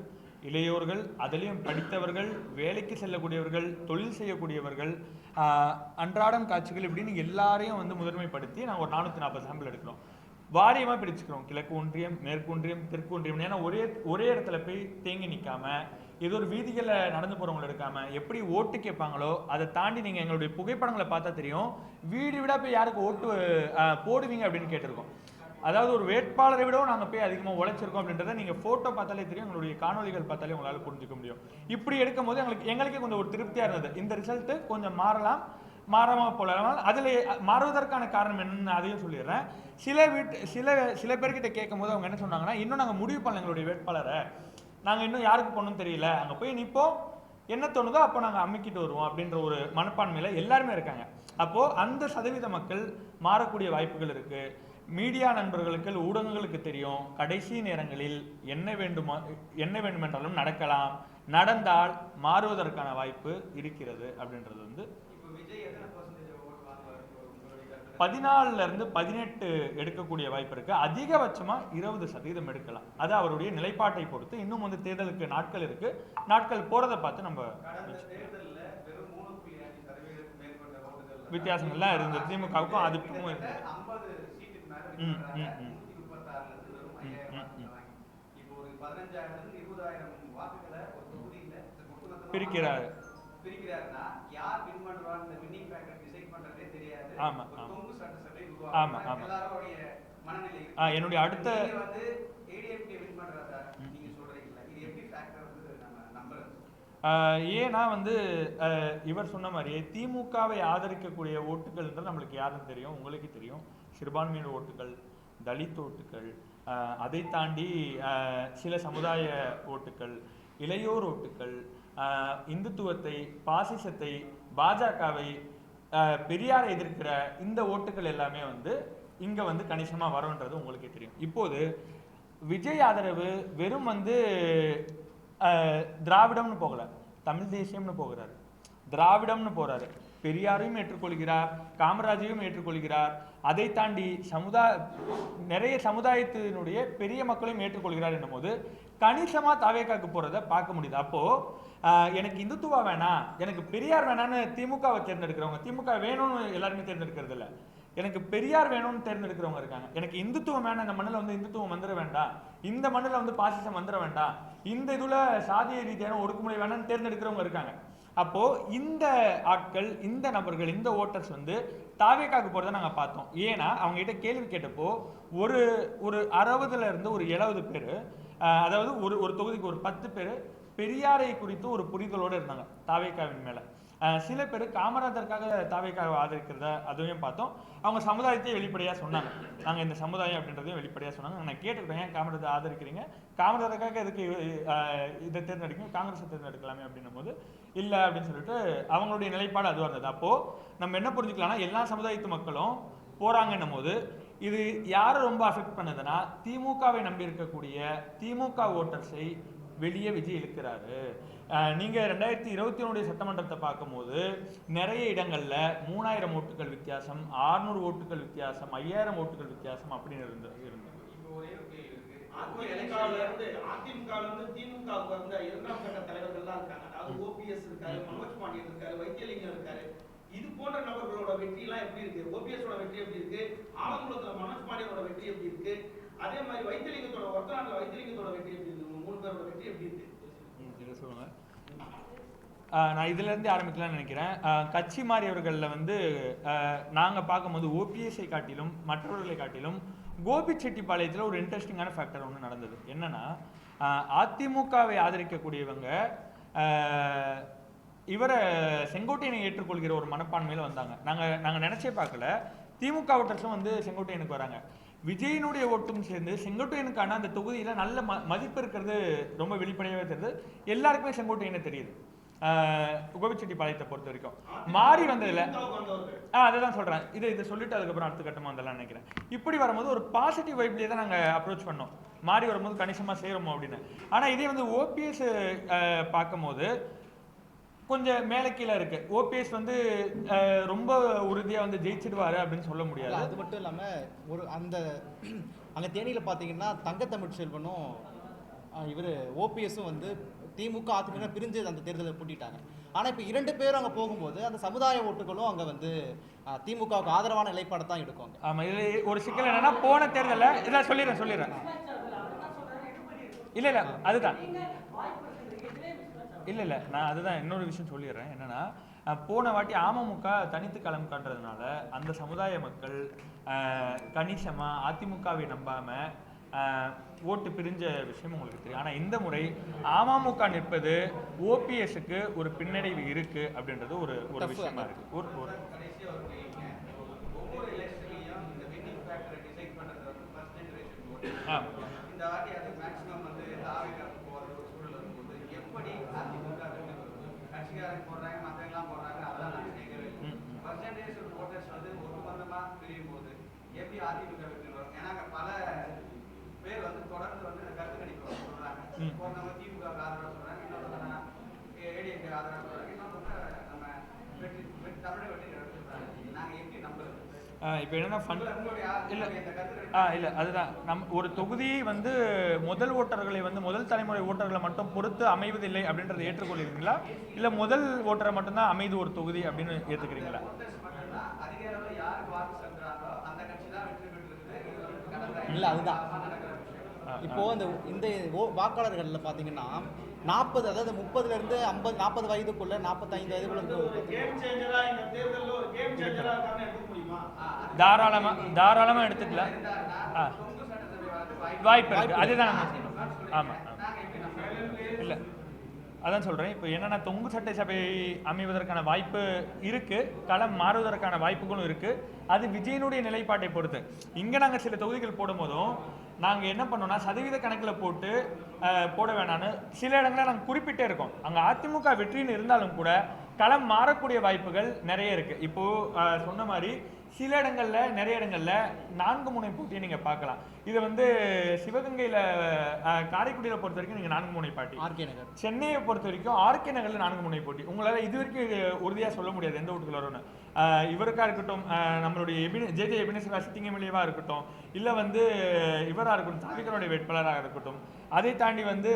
F: இளையோர்கள், அதிலையும் படித்தவர்கள், வேலைக்கு செல்லக்கூடியவர்கள், தொழில் செய்யக்கூடியவர்கள், அன்றாடம் காட்சிகள் இப்படின்னு எல்லாரையும் வந்து முதன்மைப்படுத்தி நாங்கள் ஒரு 440 சாம்பிள் எடுக்கிறோம். வாரியமாக பிரிச்சுக்கிறோம். கிழக்கு ஒன்றியம், மேற்கு ஒன்றியம், தெற்கு ஒன்றியம். ஏன்னா ஒரே இடத்துல போய் தேங்கி நிற்காம, ஏதோ ஒரு வீதிகளில் நடந்து போகிறவங்களை எடுக்காம, எப்படி ஓட்டு கேட்பாங்களோ அதை தாண்டி நீங்கள் எங்களுடைய புகைப்படங்களை பார்த்தா தெரியும், வீடு வீடாக போய் யாருக்கு ஓட்டு போடுவீங்க அப்படின்னு கேட்டிருக்கோம். அதாவது ஒரு வேட்பாளரை விடவும் நாங்கள் போய் அதிகமாக உழைச்சிருக்கோம் அப்படின்றத நீங்கள் ஃபோட்டோ பார்த்தாலே தெரியும், எங்களுடைய காணொலிகள் பார்த்தாலே உங்களால் புரிஞ்சுக்க முடியும். இப்படி எடுக்கும் போது எங்களுக்கே கொஞ்சம் ஒரு திருப்தியாக இருந்தது. இந்த ரிசல்ட்டு கொஞ்சம் மாறாமல் போகலாம். அதில் மாறுவதற்கான காரணம் என்னன்னு அதையும் சொல்லிடுறேன். சில பேர்கிட்ட கேட்கும் போது அவங்க என்ன சொன்னாங்கன்னா, இன்னும் நாங்கள் முடிவு பண்ணல எங்களுடைய வேட்பாளரை, நாங்கள் இன்னும் யாருக்கு போகணும்னு தெரியல, அங்கே போய் நிற்போம், என்ன தோணுதோ அப்போ நாங்கள் அமுக்கிட்டு வருவோம் அப்படின்ற ஒரு மனப்பான்மையில் எல்லாருமே இருக்காங்க. அப்போது அந்த சதவீத மக்கள் மாறக்கூடிய வாய்ப்புகள் இருக்குது. மீடியா நண்பர்களுக்கு, ஊடகங்களுக்கு தெரியும், கடைசி நேரங்களில் என்ன வேண்டுமென்றாலும் நடக்கலாம், நடந்தால் மாறுவதற்கான வாய்ப்பு இருக்கிறது அப்படின்றது வந்து 14 18 எடுக்கக்கூடிய வாய்ப்பு இருக்கு. அதிகபட்சமா 20% எடுக்கலாம். அது அவருடைய நிலைப்பாட்டை பொறுத்து. இன்னும் வந்து தேர்தலுக்கு நாட்கள் இருக்கு. நாட்கள் போறதை பார்த்து நம்ம வித்தியாசங்கள்லாம் இருந்தது. திமுகவுக்கும் அதுக்கும் இருக்கு. பிரிக்கிறாரு.
G: யார் வின் பண்றாங்க, இந்த வின்னிங் ஃபேக்டர் டிசைட் பண்றதே தெரியாது.
F: ஆமா
G: தொங்கு சட்டை
F: ஆமா ஆமா
G: எல்லாரோட மனநிலை.
F: என்னுடைய அடுத்த
G: வந்து ஏடிஎம்கே வின் பண்றதா நீங்க சொல்றீங்களா, இது எப்படி ஃபேக்டர் வந்து நம்ம நம்புறது?
F: ஏன்னா வந்து இவர் சொன்ன மாதிரியே திமுகவை ஆதரிக்கக்கூடிய ஓட்டுகள்ன்றது நம்மளுக்கு யாருன்னு தெரியும், உங்களுக்கு தெரியும். சிறுபான்மையினர் ஓட்டுகள், தலித் ஓட்டுகள், அதை தாண்டி சில சமுதாய ஓட்டுகள், இளையோர் ஓட்டுகள், இந்துத்துவத்தை, பாசிசத்தை, பாஜகவை, பெரியாரை எதிர்க்கிற இந்த ஓட்டுகள் எல்லாமே வந்து இங்கே வந்து கணிசமாக வரும்ன்றது உங்களுக்கே தெரியும். இப்போது விஜய் ஆதரவு வெறும் வந்து திராவிடம்னு போகல, தமிழ் தேசியம்னு போகிறாரு, திராவிடம்னு போறாரு. பெரியாரையும் ஏற்றுக்கொள்கிறார், காமராஜையும் ஏற்றுக்கொள்கிறார், அதை தாண்டி நிறைய சமுதாயத்தினுடைய பெரிய மக்களையும் ஏற்றுக்கொள்கிறார் என்னும் போது கணிசமா தாவேக்காக்கு போறதை பார்க்க முடியுது. அப்போ எனக்கு இந்துத்துவா வேணாம், எனக்கு பெரியார் வேணான்னு திமுகவை தேர்ந்தெடுக்கிறவங்க, திமுக வேணும்னு எல்லாருமே தேர்ந்தெடுக்கிறது இல்லை, எனக்கு பெரியார் வேணும்னு தேர்ந்தெடுக்கிறவங்க இருக்காங்க. எனக்கு இந்துத்துவம் வேணாம், இந்த மண்ணில் வந்து இந்துத்துவம் வந்துட வேண்டாம், இந்த மண்ணில் வந்து பாசிசம் வந்துட வேண்டாம், இந்த இதுல சாதிய ரீதியான ஒடுக்குமுறை வேணாம்னு தேர்ந்தெடுக்கிறவங்க இருக்காங்க. அப்போ இந்த ஆட்கள், இந்த நபர்கள், இந்த ஓட்டர்ஸ் வந்து தாவேக்காக்கு போறதை நாங்கள் பார்த்தோம். ஏன்னா அவங்க கிட்ட கேள்வி கேட்டப்போ ஒரு 60 இருந்து ஒரு 70 பேர், அதாவது ஒரு தொகுதிக்கு ஒரு 10 பேர் பெரியாரை குறித்து ஒரு புரிதலோடு இருந்தாங்க தாவேக்காவின் மேல. சில பேர் காமராஜருக்காக தாவேக்காவை ஆதரிக்கிறத அதையும் பார்த்தோம். அவங்க சமுதாயத்தையும் வெளிப்படையாக சொன்னாங்க, நாங்கள் இந்த சமுதாயம் அப்படின்றதையும் வெளிப்படையாக சொன்னாங்க. நான் கேட்டுக்கிட்டேன், ஏன் காமராஜர் ஆதரிக்கிறீங்க, காமராஜருக்காக எதுக்கு இதை தேர்ந்தெடுக்கணும், காங்கிரஸை தேர்ந்தெடுக்கலாமே அப்படின்னும் போது இல்லை அப்படின்னு சொல்லிட்டு அவங்களுடைய நிலைப்பாடு அதுவாக இருந்தது. அப்போது நம்ம என்ன புரிஞ்சுக்கலாம்னா, எல்லா சமுதாயத்து மக்களும் போகிறாங்கன்னும் போது இது யாரை ரொம்ப அஃபெக்ட் பண்ணுதுன்னா, திமுகவை நம்பி இருக்கக்கூடிய திமுக ஓட்டர்ஸை வெளியே விஜய் இழுக்கிறாரு. நீங்கள் 2021 சட்டமன்றத்தை பார்க்கும்போது நிறைய இடங்கள்ல 3000 ஓட்டுகள் வித்தியாசம், 600 ஓட்டுகள் வித்தியாசம், 5000 ஓட்டுகள் வித்தியாசம் அப்படின்னு இருந்தது.
G: இப்போ ஒரே ஒரு கேள்வி இருக்கு.
E: அதிமுகல இருந்து திமுகவுக்கு வந்த 2ஆம் கட்ட தலைவர்கள்லாம் இருக்காங்க. அதாவது ஓபிஎஸ் இருக்காரு, மனோஜ் பாண்டியன் இருக்காரு, வைத்தியலிங்கம் இருக்காரு. இது போன்ற நபர்களோட வெற்றி எல்லாம் எப்படி இருக்கு? ஓபிஎஸோட வெற்றி எப்படி இருக்கு? ஆலங்குளத்துல மனோஜ் பாண்டியனோட வெற்றி எப்படி இருக்கு? அதே மாதிரி வைத்தியலிங்கத்தோட ஒருத்தநாட்டுல வைத்தியலிங்கத்தோட வெற்றி எப்படி இருக்கு? 3 பேரோட வெற்றி எப்படி இருக்கு?
F: சொல்லுங்க. நான் இதுலேருந்து ஆரம்பிக்கலாம்னு நினைக்கிறேன். கட்சி மாறியவர்களில் வந்து நாங்கள் பார்க்கும்போது ஓபிஎஸ்ஐ காட்டிலும் மற்றவர்களை காட்டிலும் கோபிச்செட்டிப்பாளையத்தில் ஒரு இன்ட்ரெஸ்டிங்கான ஃபேக்டர் ஒன்று நடந்தது. என்னன்னா, அதிமுகவை ஆதரிக்கக்கூடியவங்க இவரை செங்கோட்டையனை ஏற்றுக்கொள்கிற ஒரு மனப்பான்மையில் வந்தாங்க. நாங்கள் நினச்சே பார்க்கல, திமுக ஓட்டர்ஸும் வந்து செங்கோட்டையனுக்கு வராங்க. விஜயனுடைய ஓட்டும் சேர்ந்து செங்கோட்டையனுக்கான அந்த தொகுதியில் நல்ல மதிப்பு இருக்கிறது ரொம்ப வெளிப்படையாகவே தெரியுது. எல்லாருக்குமே செங்கோட்டையனை தெரியுது. கோபிச்செட்டிப்பாளையத்தை பொறுத்த வரைக்கும் மாறி வந்ததில்லை. அதை தான் சொல்கிறேன். இதை சொல்லிட்டு அதுக்கப்புறம் அடுத்த கட்டமாக வந்தெல்லாம் நினைக்கிறேன். இப்படி வரும்போது ஒரு பாசிட்டிவ் வைப்லேயே தான் நாங்கள் அப்ரோச் பண்ணோம். மாறி வரும்போது கணிசமாக சேருமோ அப்படின்னு. ஆனால் இதே வந்து ஓபிஎஸ் பார்க்கும்போது கொஞ்சம் மேலே கீழே இருக்கு. ஓபிஎஸ் வந்து ரொம்ப உறுதியாக வந்து ஜெயிச்சிடுவாரு அப்படின்னு சொல்ல முடியாது.
A: அது மட்டும் இல்லாமல் அங்கே தேனியில் பார்த்தீங்கன்னா தங்கத்தமிழ் செல்வனும் இவர் ஓபிஎஸும் வந்து திமுக அதிமுக பிரிஞ்சு அந்த தேர்தலை பூட்டிட்டாங்க. ஆனால் இப்போ 2 பேரும் அங்கே போகும்போது அந்த சமுதாய ஓட்டுகளும் அங்கே வந்து திமுகவுக்கு ஆதரவான நிலைப்பாடை தான் எடுக்குவாங்க.
F: ஆமாம், இதில் ஒரு சிக்கல் என்னன்னா போன தேர்தலில் இதான் சொல்லிடுறேன் இல்லை அதுதான் இல்லை நான் அதுதான் இன்னொரு விஷயம் சொல்லிடுறேன். என்னன்னா போன வாட்டி அமமுக தனித்து களம் காட்டுறதுனால அந்த சமுதாய மக்கள் கணிசமாக அதிமுகவை நம்பாமல் ஓட்டு பிரிஞ்ச விஷயம் உங்களுக்கு தெரியும். ஆனால் இந்த முறை அமமுக நிற்பது ஓபிஎஸ்க்கு ஒரு பின்னடைவு இருக்கு அப்படின்றது ஒரு விஷயமா இருக்கு.
G: கடைசியாக ஒரு கேள்விங்க. ஒவ்வொரு எலெக்ஷன்லையும் இந்த வின்னிங் ஃபேக்டரை டிசைட் பண்ணுறது வந்து ஃபர்ஸ்ட் ஜெனரேஷன் ஓட்டு. இந்த வாட்டி அது மேக்ஸிமம் வந்து தாவேக்காக்கு போகிற ஒரு சூழல் இருக்கும்போது எப்படி அதிமுக வெற்றி பெறுவது? கட்சிக்காரங்க போடுறாங்க, மற்றவங்களாம் போடுறாங்க, அதெல்லாம் நாங்கள் கேட்கவே இல்லை. ஃபர்ஸ்ட் ஜெனரேஷன் ஓட்டர்ஸ் வந்து ஒட்டுமொத்தமாக பிரியும் போது எப்படி அதிமுக வெற்றி வரும்? ஏன்னா பல பேர் வந்து தொடர்ந்து வந்து கருத்து கணிப்பு சொல்றாங்க. ஒருத்தவங்க திமுக ஆதரவாக சொல்றாங்க, இன்னொருத்தவங்க ஏடிஎம்கே ஆதரவாக சொல்றாங்க, இன்னொருத்தவங்க நம்ம தமிழக வெற்றி சொல்றாங்க. நாங்கள் எப்படி நம்புறது?
F: இப்போ என்னன்னா இல்லை அதுதான் ஒரு தொகுதி வந்து முதல் ஓட்டர்களை வந்து முதல் தலைமுறை ஓட்டர்களை மட்டும் பொறுத்து அமைவதில்லை அப்படின்றத ஏற்றுக்கொள்கிறீங்களா, இல்லை முதல் ஓட்டரை மட்டும்தான் அமைது ஒரு தொகுதி அப்படின்னு ஏற்றுக்கிறீங்களா?
A: இல்லை அதுதான் இப்போ இந்த வாக்காளர்களில் பார்த்தீங்கன்னா 40 அதாவது 30லேருந்து 50 40 வயதுக்குள்ள 45 வயதுக்குள்ள
F: தாராளமா எடுத்துக்கலாம். வாய்ப்பு இருக்கு. அதுதான் ஆமா இல்லை அதான் சொல்றேன். இப்போ என்னன்னா தொங்கு சட்டை சபை அமைவதற்கான வாய்ப்பு இருக்கு, களம் மாறுவதற்கான வாய்ப்புகளும் இருக்கு. அது விஜயனுடைய நிலைப்பாட்டை பொறுத்து. இங்க நாங்க சில தொகுதிகள் போடும் போதும் நாங்க என்ன பண்ணோம்னா சதவீத கணக்கில் போட வேணான்னு சில இடங்களை நாங்கள் குறிப்பிட்டே இருக்கோம். அங்கே அதிமுக வெற்றின்னு இருந்தாலும் கூட களம் மாறக்கூடிய வாய்ப்புகள் நிறைய இருக்கு. இப்போ சொன்ன மாதிரி சில இடங்களில் நிறைய இடங்களில் 4 முனை போட்டியை நீங்கள் பார்க்கலாம். இது வந்து சிவகங்கையில் காரைக்குடியில் பொறுத்த வரைக்கும் நீங்கள் 4 முனை போட்டி,
A: ஆர்கே நகர்
F: சென்னையை பொறுத்த வரைக்கும் ஆர்கே நகரில் 4 முனை போட்டி. உங்களால் இது வரைக்கும் உறுதியாக சொல்ல முடியாது எந்த வீட்டுக்குள்ள வரும்னு. இவருக்காக இருக்கட்டும், நம்மளுடைய ஜே எபினேஸ்வரா சிட்டிங் எம்எல்ஏவாக இருக்கட்டும், இல்லை வந்து இவராக இருக்கட்டும் தாவிகனுடைய வேட்பாளராக இருக்கட்டும், அதை தாண்டி வந்து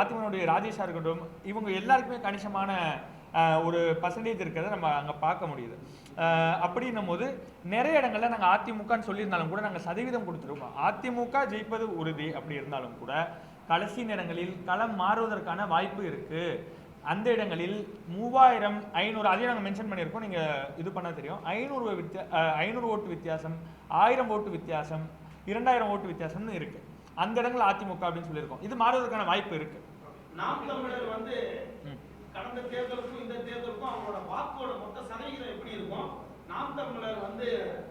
F: அதிமுகனுடைய ராஜேஷாக இருக்கட்டும், இவங்க எல்லாருக்குமே கணிசமான ஒரு பர்சன்டேஜ் இருக்கிறத நம்ம அங்கே பார்க்க முடியுது. அப்படின்னும் போது நிறைய இடங்களில் நாங்கள் அதிமுகன்னு சொல்லியிருந்தாலும் கூட நாங்கள் சதவீதம் கொடுத்துருக்கோம். அதிமுக ஜெயிப்பது உறுதி அப்படி இருந்தாலும் கூட கடைசி நேரங்களில் களம் மாறுவதற்கான வாய்ப்பு இருக்குது. அந்த இடங்களில் 3000 500 அதையும் நாங்கள் மென்ஷன் பண்ணியிருக்கோம், நீங்கள் இது பண்ண தெரியும். 500 ஓட்டு வித்தியாசம், 1000 ஓட்டு வித்தியாசம், 2000 ஓட்டு வித்தியாசம்னு இருக்குது. அந்த இடங்கள் அதிமுக அப்படின்னு சொல்லியிருக்கோம். இது மாறுவதற்கான வாய்ப்பு இருக்குது.
E: நாம் தமிழர் வந்து கடந்த தேர்தலுக்கும் இந்த தேர்தலுக்கும் அவங்களோட வாக்கோட மொத்த சதவீதம் எப்படி இருக்கும்? நாம் தமிழர் வந்து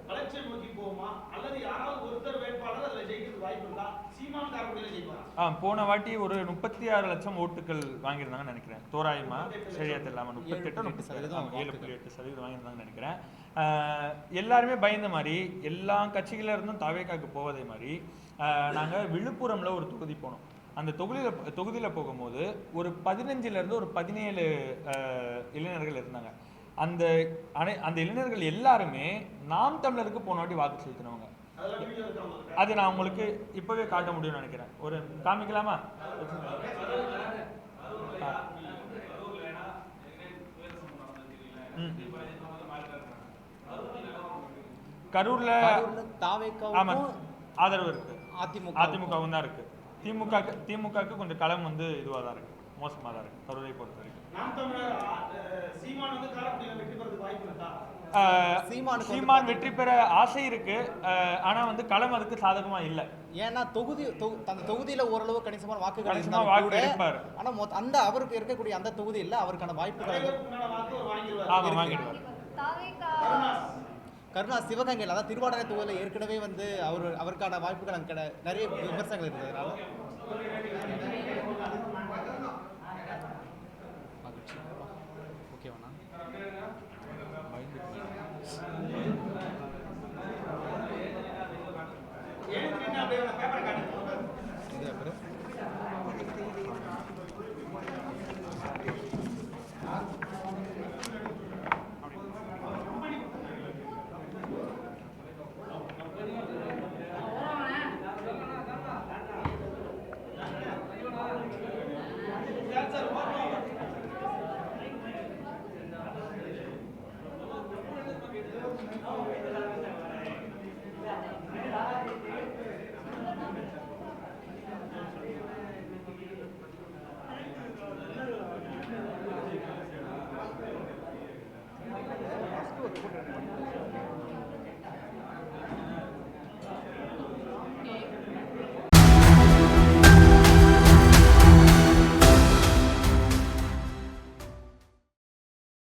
E: வளர்ச்சியை நோக்கி போகுமா, அல்லது யாராவது ஒருத்தர் வேட்பாளர் அதில் ஜெயிக்கிறது வாய்ப்பு இருக்கா? சீமான் காரைக்குடியில் ஜெயிப்பாரா?
F: போன வாட்டி ஒரு 36 லட்சம் ஓட்டுகள் வாங்கியிருந்தாங்கன்னு நினைக்கிறேன். தோராயமா சரியா தெரியலாம 7.8% வாங்கியிருந்தாங்கன்னு நினைக்கிறேன். எல்லாருமே பயந்த மாதிரி எல்லா கட்சிகள இருந்தும் தாவேக்காக்கு போவதே மாதிரி நாங்கள் விழுப்புரம்ல ஒரு தொகுதி போனோம். அந்த தொகுதியில் போகும்போது ஒரு 15லேருந்து ஒரு 17 இளைஞர்கள் இருந்தாங்க. அந்த இளைஞர்கள் எல்லாருமே நாம் தமிழருக்கு போன வாட்டி வாக்கு செலுத்தினவங்க. அது நான் உங்களுக்கு இப்பவே காட்ட முடியும்னு நினைக்கிறேன். ஒரு காமிக்கலாமா? கரூர்ல ஆமா ஆதரவு இருக்கு, அதிமுகவும் தான் இருக்கு. திமுகவுக்கு கொஞ்சம் களம் வந்து இதுவாக தான் இருக்கு, மோசமாக தான் இருக்கு கரூரை பொறுத்த வரைக்கும். சீமான் வெற்றி பெற ஆசை இருக்கு, ஆனா வந்து களம் அதுக்கு சாதகமா இல்லை.
A: ஏன்னா அந்த தொகுதியில ஓரளவு கணிசமான வாக்குகள்
F: எடுப்பாரு.
A: ஆனா அந்த அவருக்கு இருக்கக்கூடிய அந்த தொகுதியில் அவருக்கான வாய்ப்புகள் கருணா சிவகங்கையில் அதாவது திருவாடனை தொகுதியில் ஏற்கனவே வந்து அவருக்கான வாய்ப்புகள் அங்கே நிறைய விமர்சனங்கள் இருந்ததுனால